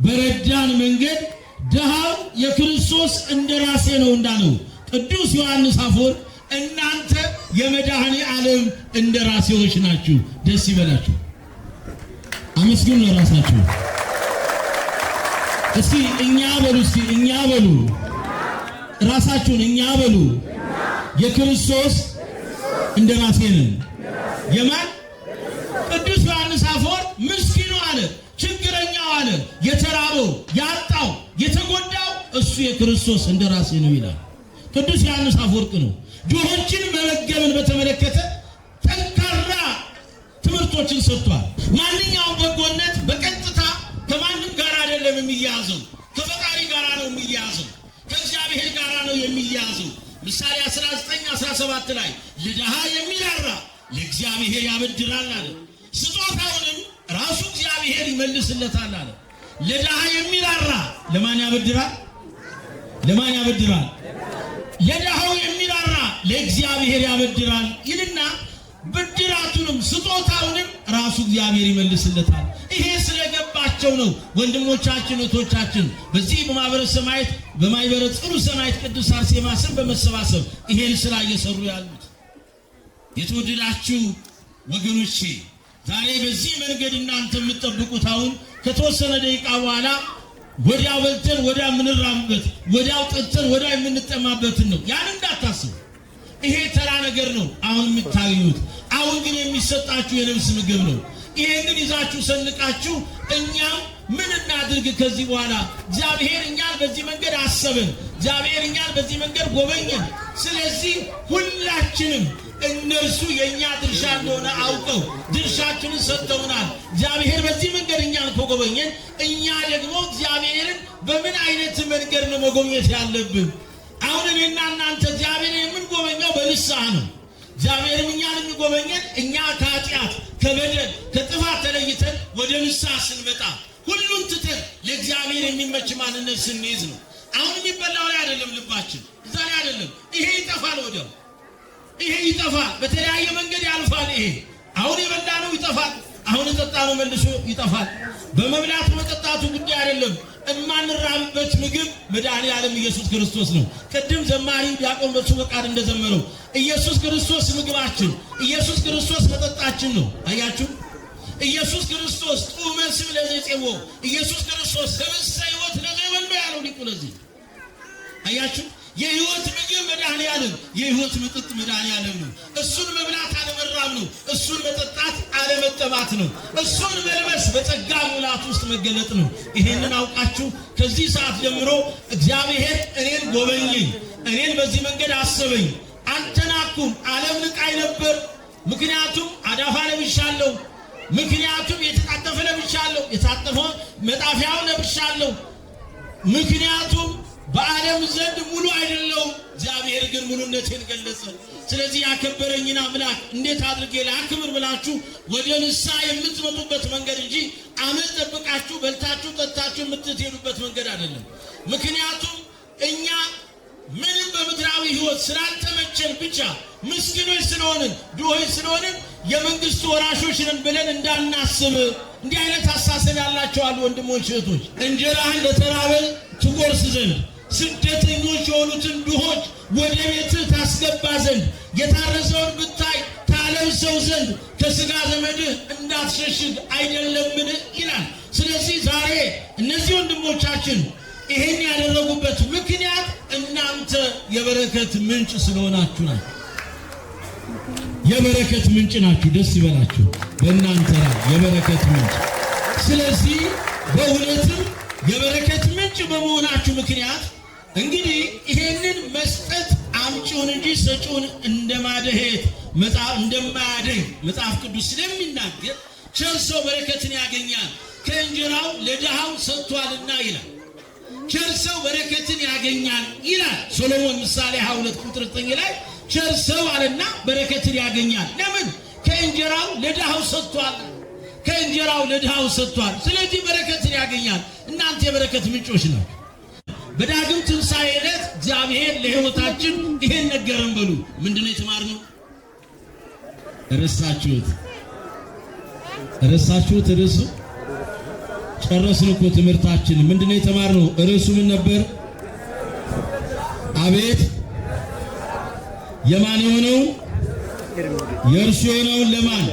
በረዳን መንገድ ድሃው የክርስቶስ እንደራሴ ነው እንዳለው ቅዱስ ዮሐንስ አፈወርቅ እናንተ የመድኃኔ ዓለም እንደራሴዎች ናችሁ። ደስ ይበላችሁ፣ አመስግኑ ለራሳችሁ። እስኪ እኛ በሉ፣ እስኪ እኛ በሉ፣ ራሳችሁን እኛ በሉ። የክርስቶስ እንደራሴ ነን። የማን? ቅዱስ ዮሐንስ አፈወርቅ ምስኪኑ አለ፣ ችግረኛው አለ፣ የተራበው፣ ያጣው፣ የተጎዳው እሱ የክርስቶስ እንደራሴ ነው ይላል። ቅዱስ ዮሐንስ አፈወርቅ ነው። ድሆችን መመገብን በተመለከተ ጠንካራ ትምህርቶችን ሰጥቷል። ማንኛውም በጎነት በቀጥታ ከማንም ጋር አይደለም የሚያያዘው፣ ከፈጣሪ ጋር ነው የሚያያዘው፣ ከእግዚአብሔር ጋር ነው የሚያያዘው። ምሳሌ 19:17 ላይ ለድሃ የሚራራ ለእግዚአብሔር ያበድራል አለ። ስጦታውንም ራሱ እግዚአብሔር ይመልስለታል አለ። ለድሃ የሚራራ ለማን ያበድራል? ለማን ያበድራል? ለድሃው የሚራራ ለእግዚአብሔር ያበድራል ይልና ብድራቱንም ስጦታውንም ራሱ እግዚአብሔር ይመልስለታል። ይሄ ስለገባቸው ነው ወንድሞቻችን እህቶቻችን በዚህ በማህበረ ሰማዕት በማህበረ ጽኑ ሰማዕት ቅድስት አርሴማ ስም በመሰባሰብ ይሄን ስራ እየሰሩ ያሉት። የተወደዳችሁ ወገኖቼ ዛሬ በዚህ መንገድ እናንተ የምትጠብቁት አሁን ከተወሰነ ደቂቃ በኋላ ወዲያው በልተን ወዲያው የምንራምበት ወዲያው ጠጥተን ወዲያው የምንጠማበትን ነው። ያን እንዳታስቡ። ይሄ ተራ ነገር ነው አሁን የምታገኙት። አሁን ግን የሚሰጣችሁ የነፍስ ምግብ ነው። ይሄንን ይዛችሁ ሰንቃችሁ እኛም ምን እናድርግ ከዚህ በኋላ? እግዚአብሔር እኛን በዚህ መንገድ አሰበን፣ እግዚአብሔር እኛን በዚህ መንገድ ጎበኘን። ስለዚህ ሁላችንም እነርሱ የእኛ ድርሻ እንደሆነ አውቀው ድርሻችንን ሰጥተውናል። እግዚአብሔር በዚህ መንገድ እኛን ከጎበኘን እኛ ደግሞ እግዚአብሔርን በምን አይነት መንገድ ነው መጎብኘት ያለብን? አሁን እኔና እናንተ እግዚአብሔርን የምንጎበኘው በንስሐ ነው። እግዚአብሔርም እኛን የሚጎበኘን እኛ ከኃጢአት ከበደል ከጥፋት ተለይተን ወደ ንስሐ ስንመጣ ሁሉን ትተን ለእግዚአብሔር የሚመች ማንነት ስንይዝ ነው። አሁን የሚበላው ላይ አይደለም ልባችን፣ ዛሬ አይደለም። ይሄ ይጠፋል፣ ወዲያው ይሄ ይጠፋል። በተለያየ መንገድ ያልፋል። ይሄ አሁን የበላነው ይጠፋል። አሁን የጠጣነው መልሶ ይጠፋል። በመብላት መጠጣቱ ጉዳይ አይደለም። እማንራብበት ምግብ መድኃኔዓለም ኢየሱስ ክርስቶስ ነው። ቅድም ዘማሪው ዲያቆን በሱ ፈቃድ እንደዘመረው ኢየሱስ ክርስቶስ ምግባችን፣ ኢየሱስ ክርስቶስ መጠጣችን ነው። አያችሁ፣ ኢየሱስ ክርስቶስ ጡመ ስም ለዘይጼዎ፣ ኢየሱስ ክርስቶስ ህብስተ ሕይወት ለዘይበሉ ያለው ሊቁ። ለዚህ አያችሁ፣ የህይወት ምግብ መድኃኔዓለም፣ የህይወት መጠጥ መድኃኔዓለም ነው። እሱን መብላት አለመራብ ነው። እሱን መጠጣት አለመጠማት ነው። እሱን መልበስ በጸጋ ሙላት ውስጥ መገለጥ ነው። ይሄንን አውቃችሁ ከዚህ ሰዓት ጀምሮ እግዚአብሔር እኔን ጎበኘኝ፣ እኔን በዚህ መንገድ አሰበኝ፣ አልተናኩም፣ ዓለም ንቃይ ነበር። ምክንያቱም አዳፋ ለብሻለሁ፣ ምክንያቱም የተጣጠፈ ለብሻለሁ፣ የታጠፈው መጣፊያው ለብሻለሁ፣ ምክንያቱም በዓለም ዘንድ ሙሉ አይደለው። እግዚአብሔር ግን ሙሉነቴን ገለጸ። ስለዚህ ያከበረኝን አምላክ እንዴት አድርጌ ላክብር ብላችሁ ወደ ንስሐ የምትመጡበት መንገድ እንጂ ዓመት ጠብቃችሁ በልታችሁ ጠጥታችሁ የምትሄዱበት መንገድ አይደለም። ምክንያቱም እኛ ምንም በምድራዊ ሕይወት ስላልተመቸን ብቻ ምስኪኖች ስለሆንን ድሆች ስለሆንን የመንግስቱ ወራሾች ነን ብለን እንዳናስብ እንዲህ አይነት አሳሰብ ያላቸው አሉ ወንድሞች እህቶች። እንጀራህን ለተራበ ትጎርስ ዘንድ ስደተኞች የሆኑትን ድሆች ወደ ቤትህ ታስገባ ዘንድ የታረሰውን ብታይ ታለብሰው ዘንድ ከስጋ ዘመድህ እንዳትሸሽግ አይደለምን ይላል። ስለዚህ ዛሬ እነዚህ ወንድሞቻችን ይሄን ያደረጉበት ምክንያት እናንተ የበረከት ምንጭ ስለሆናችሁ ናችሁ። የበረከት ምንጭ ናችሁ። ደስ ይበላችሁ በእናንተ ላይ የበረከት ምንጭ። ስለዚህ በእውነትም የበረከት ምንጭ በመሆናችሁ ምክንያት እንግዲህ ይሄንን መስጠት አምጪውን እንጂ ሰጪውን እንደማደሄት እንደማያደግ መጽሐፍ ቅዱስ ስለሚናገር ቸር ሰው በረከትን ያገኛል ከእንጀራው ለድሃው ሰጥቷልና ይላል። ቸር ሰው በረከትን ያገኛል ይላል ሶሎሞን ምሳሌ 22 ቁጥር 9 ላይ ቸር ሰው አለና በረከትን ያገኛል። ለምን? ከእንጀራው ለድሃው ሰጥቷል። ከእንጀራው ለድሃው ሰጥቷል። ስለዚህ በረከትን ያገኛል። እናንተ የበረከት ምንጮች ነው። በዳግም ትንሣኤ ዕለት እግዚአብሔር ለሕይወታችን ይሄን ነገረን በሉ። ምንድነው የተማርነው? ረሳችሁት? ርዕሱ ጨረስን እኮ ትምህርታችን። ምንድነው የተማርነው? ርዕሱ ምን ነበር? አቤት የማን የሆነው? የእርሱ የሆነውን ለማን?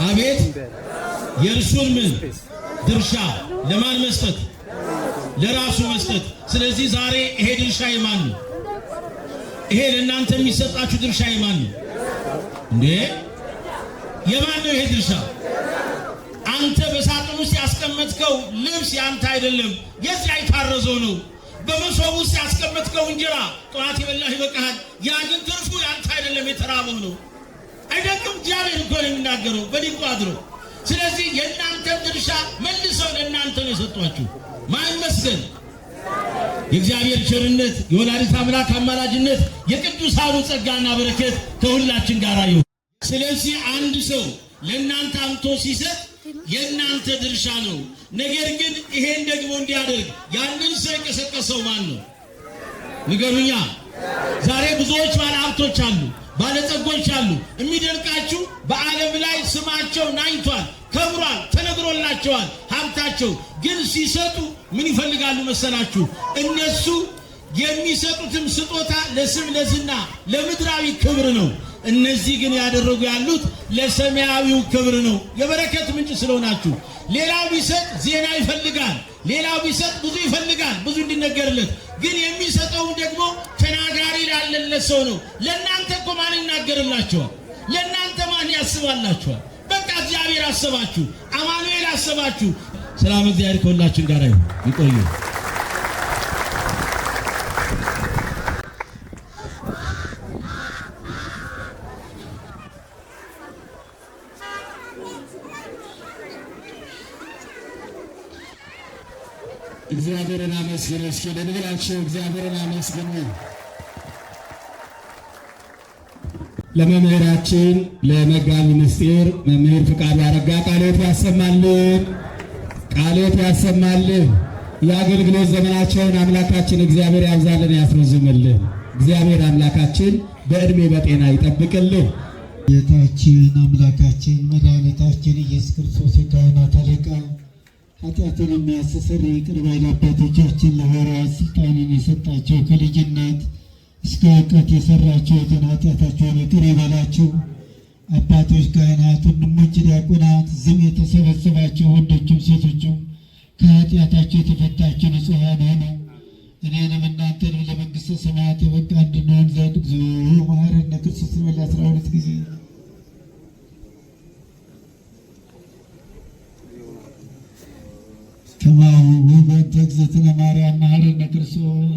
አቤት የእርሱን ምን ድርሻ ለማን መስጠት? ለራሱ መስጠት። ስለዚህ ዛሬ ይሄ ድርሻ የማን ነው? ይሄ ለእናንተ የሚሰጣችሁ ድርሻ የማን ነው እንዴ? የማን ነው ይሄ ድርሻ? አንተ በሳጥን ውስጥ ያስቀመጥከው ልብስ ያንተ አይደለም፣ የዚያ የታረዘው ነው። በመሶብ ውስጥ ያስቀመጥከው እንጀራ ጠዋት የበላህ ይበቃሃል። ያ ግን ትርፉ ያንተ አይደለም፣ የተራበው ነው። አይደለም? እግዚአብሔር እኮ ነው የሚናገረው በሊቁ አድሮ። ስለዚህ የእናንተ ድርሻ መልሰው ለእናንተ ነው የሰጧችሁ። ማን ይመስገን? የእግዚአብሔር ቸርነት፣ የወላዲተ አምላክ አማላጅነት፣ የቅዱሳኑ ጸጋና በረከት ከሁላችን ጋር ይሁን። ስለዚህ አንድ ሰው ለእናንተ አምቶ ሲሰጥ የእናንተ ድርሻ ነው። ነገር ግን ይሄን ደግሞ እንዲያደርግ ያንን ሰው የቀሰቀሰው ማን ነው? ንገሩኛ። ዛሬ ብዙዎች ባለሀብቶች አሉ፣ ባለጸጎች አሉ። የሚደንቃችሁ በዓለም ላይ ስማቸው ናኝቷል፣ ከብሯል፣ ተነግሮላቸዋል ሀብታቸው። ግን ሲሰጡ ምን ይፈልጋሉ መሰላችሁ? እነሱ የሚሰጡትም ስጦታ ለስም ለዝና ለምድራዊ ክብር ነው። እነዚህ ግን ያደረጉ ያሉት ለሰማያዊው ክብር ነው። የበረከት ምንጭ ስለሆናችሁ። ሌላው ቢሰጥ ዜና ይፈልጋል፣ ሌላው ቢሰጥ ብዙ ይፈልጋል፣ ብዙ እንዲነገርለት። ግን የሚሰጠው ደግሞ ተናጋሪ ላለለት ሰው ነው። ለእናንተ እኮ ማን ይናገርላችኋል? ለእናንተ ማን ያስባላችኋል? በቃ እግዚአብሔር አሰባችሁ፣ አማኑኤል አሰባችሁ። ሰላም እግዚአብሔር ከሁላችን ጋር ይሁን። ይቆዩ። እግዚአብሔርን አመስግኑ። እስኪ ለንብላችሁ እግዚአብሔርን አመስግኑ። ለመምህራችን ለመጋቢ ምስጢር መምህር ፍቃዱ አረጋ ቃልዎት ያሰማልን፣ ቃልዎት ያሰማልን። የአገልግሎት ዘመናቸውን አምላካችን እግዚአብሔር ያብዛልን፣ ያስረዝምልን። እግዚአብሔር አምላካችን በዕድሜ በጤና ይጠብቅልን። ጌታችን አምላካችን መድኃኒታችን ኢየሱስ ክርስቶስ የካህናት አለቃ ኃጢአትን የሚያስተሰርይ ይቅር ባይ ለአባቶቻችን ለሐዋርያት ስልጣንን የሰጣቸው ከልጅነት እስከ እውቀት የሰራችሁትን ኃጢአታቸውን ይቅር ይበላችሁ። አባቶች፣ ካህናት፣ ወንድሞች ዲያቆናት፣ ዝም የተሰበሰባችሁ ወንዶችም ሴቶችም ከኃጢአታቸው የተፈታችሁ ንጹሐን ሆነው እኔንም እናንተንም ለመንግሥተ ሰማያት የበቃ እንድንሆን ዘንድ እግዚኦ መሐረነ ክርስቶስ በል 12 ጊዜ ከማሁ በእንተ እግዝእትነ ማርያም መሐረነ ክርስቶስ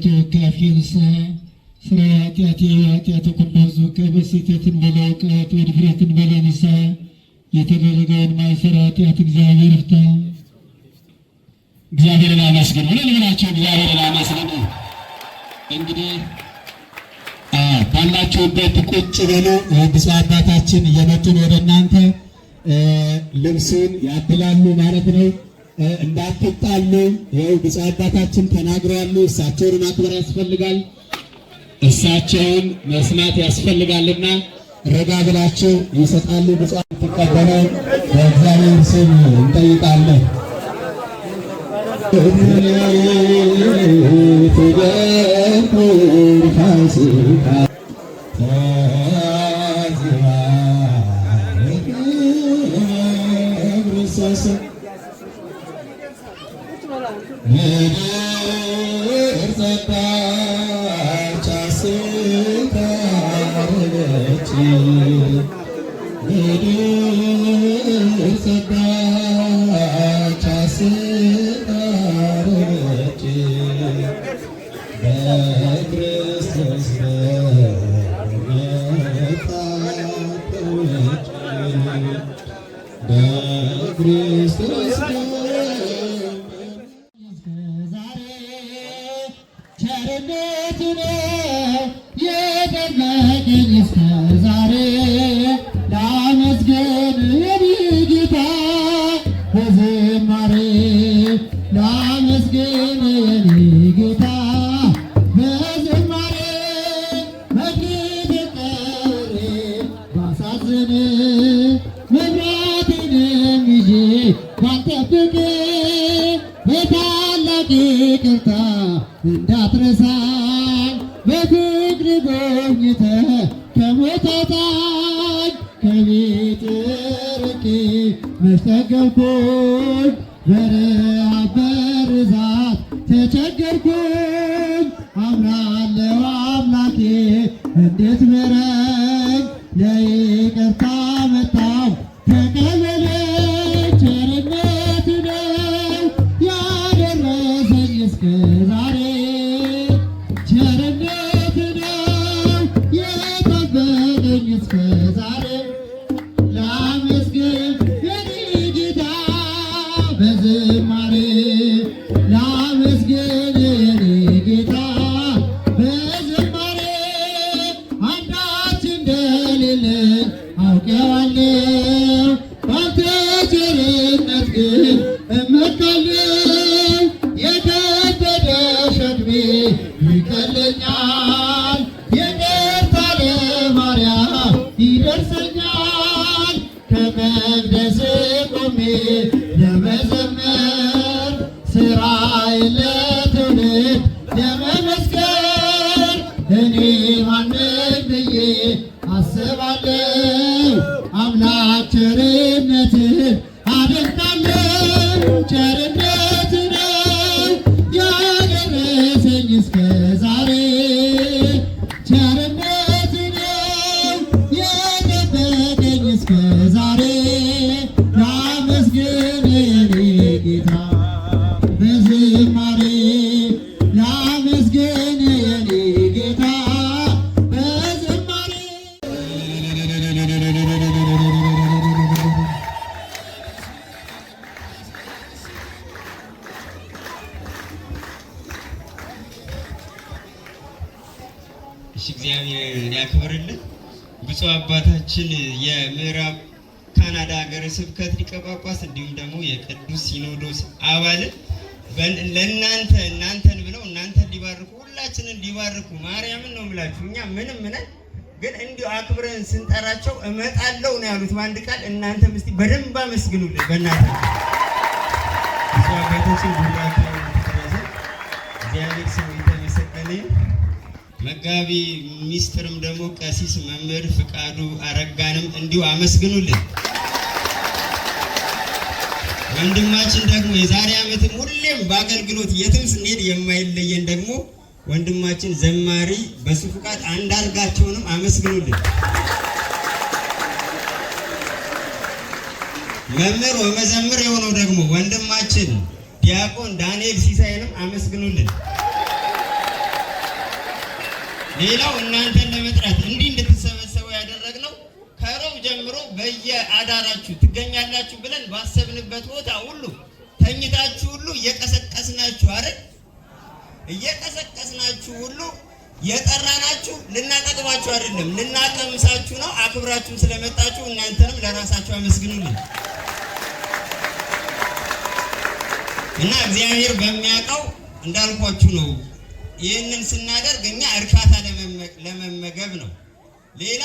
ተወካፌ ንስሐ ስራ ኃጢአቴ ኃጢአተ ኩሉ ሕዝብ ከበስሕተትን በለ እውቀት ወድፍረትን በለ ንስሐ የተደረገውን ማይሰራ ኃጢአት እግዚአብሔር ይፍታ። እግዚአብሔርን አመስግኑ። ለልብላቸው እግዚአብሔርን አመስግኑ። እንግዲህ ባላችሁበት ቁጭ በሉ። ብፁዕ አባታችን እየመጡን ወደ እናንተ ልብሱን ያድላሉ ማለት ነው። እንዳትጣሉ። ይኸው ብፁዕ አባታችን ተናግረዋል። እሳቸውን ማክበር ያስፈልጋል። እሳቸውን መስማት ያስፈልጋልና ረጋ ብላችሁ ይሰጣሉ። ብፁዕ ተቀበለው በእግዚአብሔር ስም እንጠይቃለን። እንዳትረሳኝ በፍቅር ጎብኝተህ ከሞታታኝ ከቤት ርቄ መሽጠገብኩኝ በረሃብ በርዛት ተቸገርኩኝ። አምናለሁ አምላኬ እንዴት ምረኝ ለይቅርታ መጣሁ ተቀበለኝ። ቸርነት ነው ያደረሰኝ እስከ ዛሬ ቸርነት ነው የጠበቀኝ እስከ ዛሬ ላመስግን የኔ ጌታ በዝማሬ ላመስግን የኔ ጌታ በዝማሬ አንዳች እንደሌለኝ አውቄዋለሁ ባንተ ቸርነት ግን እመካለሁ የከበደ ሸክሜ ይቀለኛል የደስታ ለማርያም ይደርሰኛል ከመቅደስ ቆሜ ለመዘመር ስራዬን ለትውልድ ለመመስከር እኔ ማንን ብዬ አስባለሁ አምላክ ቸርነትን አደንቃለሁ ቸርነት ነው ያደረሰኝ እስከ ዛሬ ቸርነት ነው የጠበቀኝ እስከ ዛሬ ላመስግን የኔ ጌታ በዝማሬ ላመስግን የኔ ጌታ በዝማሬ እግዚአብሔር ያክብርልን። ብፁዕ አባታችን የምዕራብ ካናዳ ሀገረ ስብከት ሊቀ ጳጳስ እንዲሁም ደግሞ የቅዱስ ሲኖዶስ አባል እናንተን ብለው እናንተን ሊባርኩ ሁላችንን ሊባርኩ ማርያምን ነው የምላችሁ። እኛ ምንም ግን እንዲሁ አክብረን ስንጠራቸው እመጣለሁ ነው ያሉት በአንድ ቃል። እናንተም እስቲ በደንብ አመስግኑልኝ በእናታችሁ። ብፁዕ አባታችን ቡራኬው ተደረሰ። እግዚአብሔር ስሙ የተመሰገነ። መጋቢ ሚኒስትርም ደግሞ ቀሲስ መምህር ፍቃዱ አረጋንም እንዲሁ አመስግኑልን። ወንድማችን ደግሞ የዛሬ ዓመትም ሁሌም በአገልግሎት የትም ስንሄድ የማይለየን ደግሞ ወንድማችን ዘማሪ በሱ ፍቃድ አንዳርጋቸውንም አመስግኑልን። መምህር ወመዘምር የሆነው ደግሞ ወንድማችን ዲያቆን ዳንኤል ሲሳይንም አመስግኑልን። ሌላው እናንተን ለመጥራት እንዲህ እንድትሰበሰቡ ያደረግነው ከሮብ ጀምሮ በየአዳራችሁ ትገኛላችሁ ብለን ባሰብንበት ቦታ ሁሉ ተኝታችሁ ሁሉ እየቀሰቀስናችሁ አይደል? እየቀሰቀስናችሁ ሁሉ የጠራናችሁ ልናጠቅማችሁ አይደለም፣ ልናቀምሳችሁ ነው። አክብራችሁ ስለመጣችሁ እናንተንም ለራሳችሁ አመስግኑልኝ እና እግዚአብሔር በሚያውቀው እንዳልኳችሁ ነው። ይህንን ስናደርግ እኛ እርካታ ለመመገብ ነው። ሌላ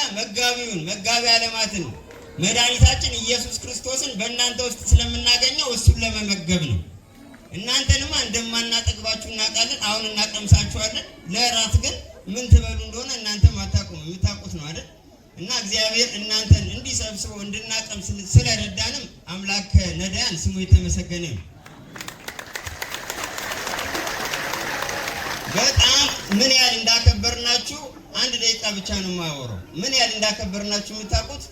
መጋቢ ዓለማትን መድኃኒታችን ኢየሱስ ክርስቶስን በእናንተ ውስጥ ስለምናገኘው እሱን ለመመገብ ነው። እናንተንማ እንደማናጠግባችሁ እናውቃለን። አሁን እናቀምሳችኋለን። ለራት ግን ምን ትበሉ እንደሆነ እናንተም አታውቁም፣ የምታውቁት ነው አይደል? እና እግዚአብሔር እናንተን እንዲሰብስቦ እንድናቀምስ ስለረዳንም አምላክ ነዳያን ስሙ የተመሰገነ ነው። በጣም ምን ያህል እንዳከበርናችሁ አንድ ደቂቃ ብቻ ነው የማወራው። ምን ያህል እንዳከበርናችሁ የምታውቁት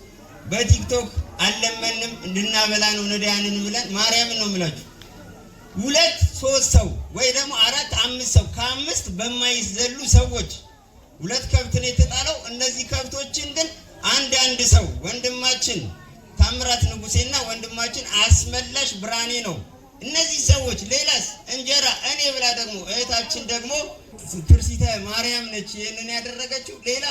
በቲክቶክ አለመንም እንድናበላ ነው ነዳያንን ብለን ማርያምን ነው የምላችሁ። 2-3 ሰው ወይ ደግሞ 4-5 ሰው ከ5 በማይዘሉ ሰዎች 2 ከብት ነው የተጣለው። እነዚህ ከብቶችን ግን አንድ ሰው ወንድማችን ታምራት ንጉሴና ወንድማችን አስመላሽ ብርሃኔ ነው። እነዚህ ሰዎች ሌላስ እንጀራ እኔ ብላ ደግሞ እህታችን ደግሞ ትርሲተ ማርያም ነች ይህንን ያደረገችው። ሌላ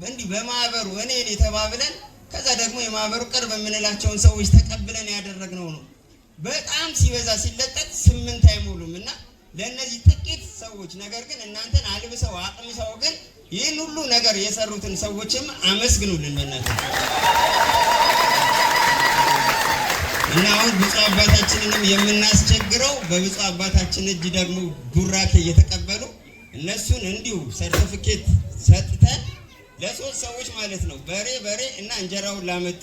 እንዲህ በማህበሩ እኔ ተባብለን ከዛ ደግሞ የማህበሩ ቅርብ የምንላቸውን ሰዎች ተቀብለን ያደረግነው ነው። በጣም ሲበዛ ሲለጠጥ 8 አይሞሉም እና ለእነዚህ ጥቂት ሰዎች ነገር ግን እናንተን አልብሰው አቅምሰው ግን ይህን ሁሉ ነገር የሰሩትን ሰዎችም አመስግኑልን በእናትህ። እና አሁን ብፁዕ አባታችንንም የምናስቸግረው በብፁዕ አባታችን እጅ ደግሞ ቡራኬ እየተቀበሉ እነሱን እንዲሁ ሰርቲፊኬት ሰጥተን ለ3 ሰዎች ማለት ነው በሬ እና እንጀራውን ላመጡ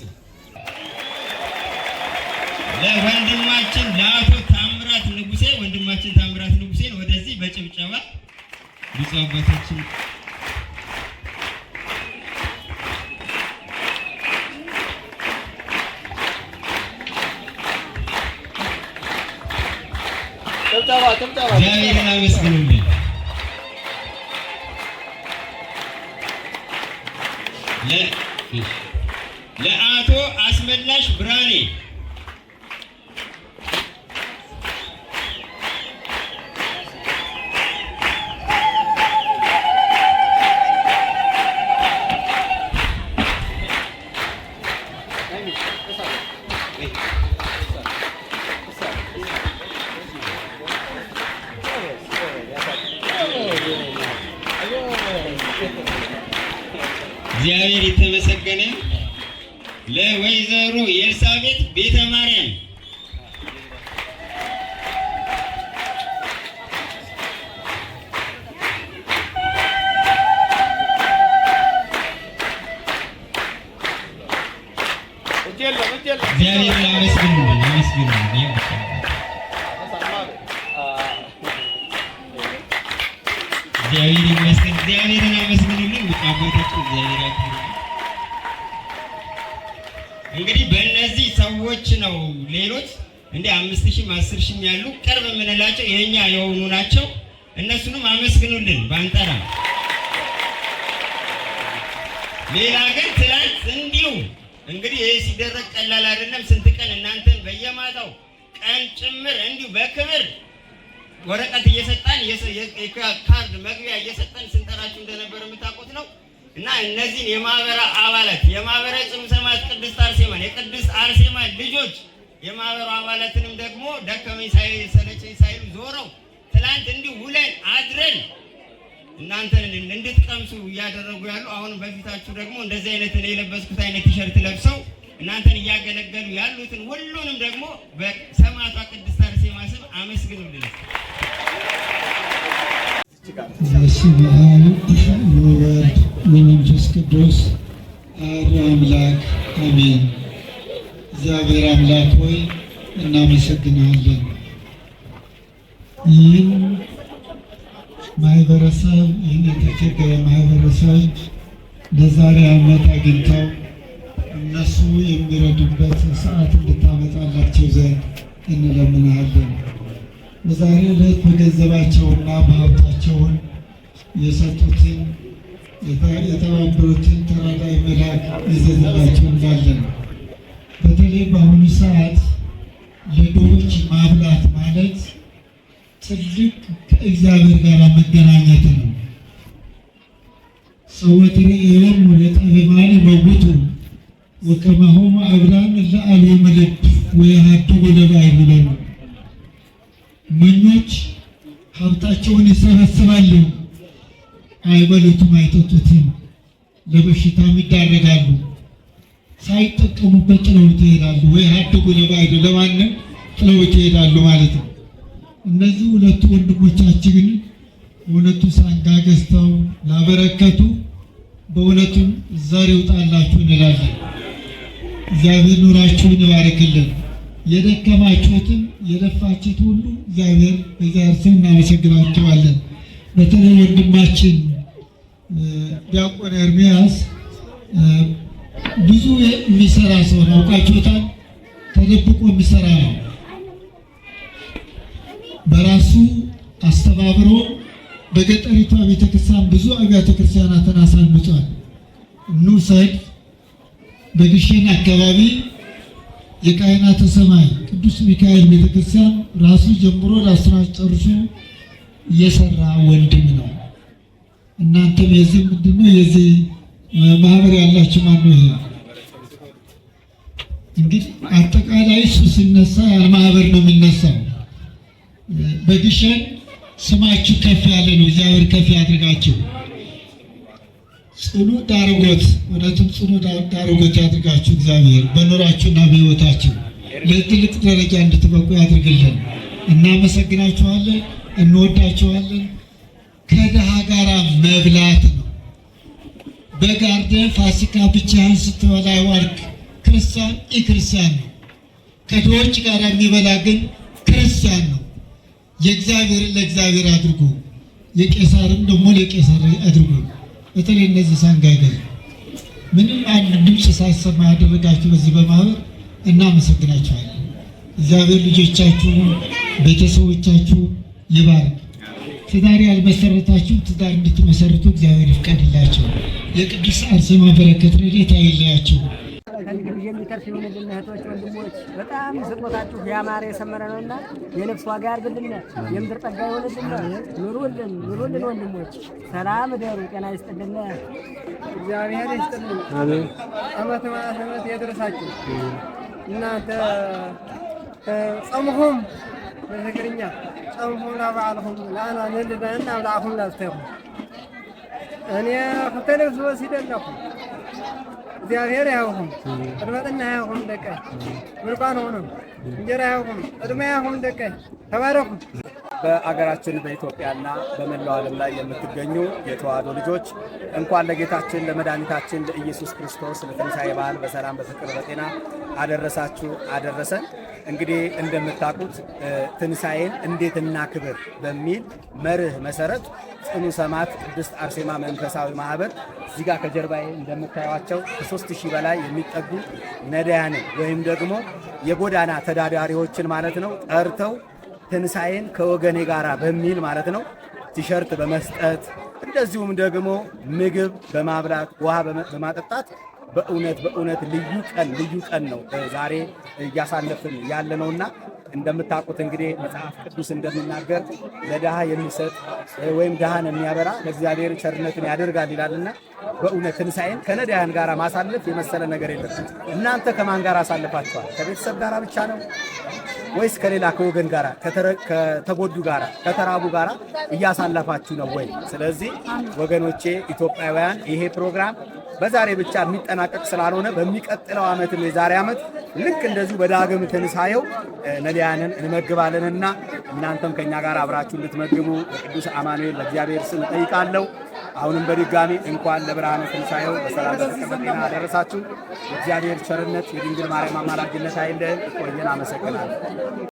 ለወንድማችን ለአቶ ታምራት ንጉሴ ወንድማችን ታምራት ንጉሴን ወደዚህ በጭብጨባ ብፁዕ አባታችን እግዚአብሔርን አመስግኑልኝ። ለአቶ አስመላሽ ብርሃኔ እግዚአብሔር የተመሰገነ። ለወይዘሮ ኤልሳቤጥ ቤተ ማርያም እግዚአብሔር አመስግኑልኝ። እግዚአብሔር ይመስገን። እግዚአብሔርን አመስግኑልኝ። አባታችን እግዚአብሔር ያክብር። እንግዲህ በእነዚህ ሰዎች ነው ሌሎች እንደ 5000 10,000 ያሉ ቅርብ የምንላቸው የኛ የሆኑ ናቸው። እነሱንም አመስግኑልን ባንጠራ። ሌላ ግን ትላንት እንዲሁ እንግዲህ ይሄ ሲደረግ ቀላል አይደለም። ስንት ቀን እናንተን በየማታው ቀን ጭምር እንዲሁ በክብር ወረቀት እየሰጣን ካርድ መግቢያ እየሰጠን ስንጠራችሁ እንደነበር የምታውቁት ነው። እና እነዚህን የማህበረ አባላት የማህበረ ጽም ሰማዕት ቅድስት አርሴማ የቅድስት አርሴማ ልጆች የማህበሩ አባላትንም ደግሞ ደከመኝ ሳይል ሰለቸኝ ሳይሉ ዞረው ትላንት እንዲህ ውለን አድረን እናንተን እንድትቀምሱ እያደረጉ ያሉ አሁን በፊታችሁ ደግሞ እንደዚህ አይነት የለበስኩት አይነት ቲሸርት ለብሰው እናንተን እያገለገሉ ያሉትን ሁሉንም ደግሞ በሰማዕቷ ቅድስት አርሴማ ስም አመስግኑልን። በስመ አብ ወወልድ ወመንፈስ ቅዱስ አሐዱ አምላክ አሜን። እግዚአብሔር አምላክ ሆይ እናመሰግናለን። ይህን ማህበረሰብ ይህን የተቸገረ ማህበረሰብ ለዛሬ ዓመት አግኝተው እነሱ የሚረዱበት ሰዓት እንድታመጣላቸው ዘንድ እንለምናለን። በዛሬ ዕለት በገንዘባቸውና በሀብታቸውን የሰጡትን የተባበሩትን ተራዳኢ መልአክ ይዘዝላቸው እንዳለን። በተለይ በአሁኑ ሰዓት ለድሆች ማብላት ማለት ትልቅ ከእግዚአብሔር ጋር መገናኘት ነው። ሰወትሬ የወም ለጠቢባን ይመውቱ ወከማሆሙ አብርሃም ለአልወ ልብ ወየሃድጉ ለባዕድ ብለው እመኞች ሀብታቸውን ይሰበስባሉ፣ አይበሉትም፣ አይጠጡትም፣ ለበሽታም ይዳረጋሉ። ሳይጠቀሙበት ጥለውት ይሄዳሉ። ወየሃድጉ ለባዕድ ለማንም ጥለውት ይሄዳሉ ማለት ነው። እነዚህ ሁለቱ ወንድሞቻችን በእውነቱ ሳንጋ ገዝተው ላበረከቱ በእውነቱ ዘር ይውጣላችሁ እንላለን። እግዚአብሔር ኑራችሁን ይባርክልን። የደከማችሁትን የለፋችሁት ሁሉ እግዚአብሔር በእግዚአብሔር ስም እናመሰግናቸዋለን። በተለይ ወንድማችን ዲያቆን ኤርምያስ ብዙ የሚሰራ ሰው ነው። አውቃችሁታል። ተደብቆ የሚሰራ ነው። በራሱ አስተባብሮ በገጠሪቷ ቤተክርስቲያን ብዙ አብያተ ክርስቲያናትን አሳንጿል። እንውሰድ። በግሸን አካባቢ የካህናተ ሰማይ ቅዱስ ሚካኤል ቤተክርስቲያን ራሱ ጀምሮ ራሱን ጨርሶ እየሰራ ወንድም ነው። እናንተም የዚህ ምንድነው የዚህ ማህበር ያላችሁ ማነው? ይሄ እንግዲህ አጠቃላይ እሱ ሲነሳ ያን ማህበር ነው የሚነሳው። በግሸን ስማችሁ ከፍ ያለ ነው። እግዚአብሔር ከፍ ያድርጋችሁ። ጽኑ ዳርጎት እውነትም ጽኑ ዳርጎት ያድርጋችሁ። እግዚአብሔር በኑራችሁና በሕይወታችሁ ለትልቅ ደረጃ እንድትበቁ ያድርግልን። እናመሰግናችኋለን፣ እንወዳችኋለን። ከድሃ ጋራ መብላት ነው። በጋርደ ፋሲካ ብቻህን ስትበላ ዋልክ ክርስቲያን ክርስቲያን ነው። ከድሆች ጋር የሚበላ ግን ክርስቲያን ነው። የእግዚአብሔርን ለእግዚአብሔር አድርጉ፣ የቄሳርም ደግሞ ለቄሳር አድርጉ። በተለይ እነዚህ ሳንጋገር ምንም አንድ ድምፅ ሳይሰማ ያደረጋችሁ በዚህ በማህበር እናመሰግናችኋለን። እግዚአብሔር ልጆቻችሁ ቤተሰቦቻችሁ ይባርክ። ትዳር ያልመሰረታችሁ ትዳር እንድትመሰርቱ እግዚአብሔር ይፍቀድላችሁ። የቅድስት አርሴማ በረከት ረድኤት አይለያችሁ። ከእንግዲህ የሚተርፍ ይሁንልን እህቶች፣ ወንድሞች በጣም ስጦታችሁ ያማረ የሰመረ ነውና የነፍስ ዋጋ ያርግልን፣ የምድር ጸጋ ይሆንልን። ኑሩልን ኑሩልን ወንድሞች፣ ሰላም እደሩ፣ ጤና ይስጥልን፣ እግዚአብሔር ይስጥልን። አሜን። ዓመት ዓመት የደረሳችሁ እናንተ ጾምሁም በትግርኛ ጾምሁም ለበዓልሁም ለአና ንልበና ለአኹም ላስተይኹም እኔ ከተለብስ ወሲደለኹ እግዚአብሔር ያውሁም እድመጥና ያውሁም ደቀ ምርቃን ሆኖም እንጀራ ያውሁም እድሜ ያውሁም ደቀ ተባረኩ። በአገራችን በኢትዮጵያና በመላው ዓለም ላይ የምትገኙ የተዋሕዶ ልጆች እንኳን ለጌታችን ለመድኃኒታችን ለኢየሱስ ክርስቶስ ለትንሣኤ በዓል በሰላም በፍቅር በጤና አደረሳችሁ አደረሰን። እንግዲህ እንደምታውቁት ትንሣኤን እንዴት እናክብር በሚል መርህ መሰረት ጽኑ ሰማዕት ቅድስት አርሴማ መንፈሳዊ ማህበር እዚህ ጋር ከጀርባዬ እንደምታዩቸው ከ3000 በላይ የሚጠጉ ነዳያንን ወይም ደግሞ የጎዳና ተዳዳሪዎችን ማለት ነው ጠርተው ትንሣኤን ከወገኔ ጋር በሚል ማለት ነው ቲሸርት በመስጠት እንደዚሁም ደግሞ ምግብ በማብላት ውሃ በማጠጣት በእውነት ልዩ ቀን ነው ዛሬ እያሳለፍን ያለነውና እንደምታውቁት እንግዲህ መጽሐፍ ቅዱስ እንደሚናገር ለድሃ የሚሰጥ ወይም ድሃን የሚያበራ ለእግዚአብሔር ቸርነትን ያደርጋል ይላልና በእውነት ትንሣኤን ከነዳያን ጋር ማሳለፍ የመሰለ ነገር የለም። እናንተ ከማን ጋር አሳልፋችኋል? ከቤተሰብ ጋር ብቻ ነው ወይስ ከሌላ ከወገን ጋር ከተጎዱ ጋር ከተራቡ ጋር እያሳለፋችሁ ነው ወይ? ስለዚህ ወገኖቼ ኢትዮጵያውያን ይሄ ፕሮግራም በዛሬ ብቻ የሚጠናቀቅ ስላልሆነ በሚቀጥለው ዓመት የዛሬ ዓመት ልክ እንደዚሁ በዳግም ትንሣኤው ነዳያንን እንመግባለንና እናንተም ከኛ ጋር አብራችሁ እንድትመግቡ በቅዱስ አማኑኤል ለእግዚአብሔር ስም ጠይቃለሁ። አሁንም በድጋሚ እንኳን ለብርሃነ ትንሣኤው በሰላም በጤና አደረሳችሁ። የእግዚአብሔር ቸርነት የድንግል ማርያም አማላጅነት አይለየን። ቆየን። አመሰግናለሁ።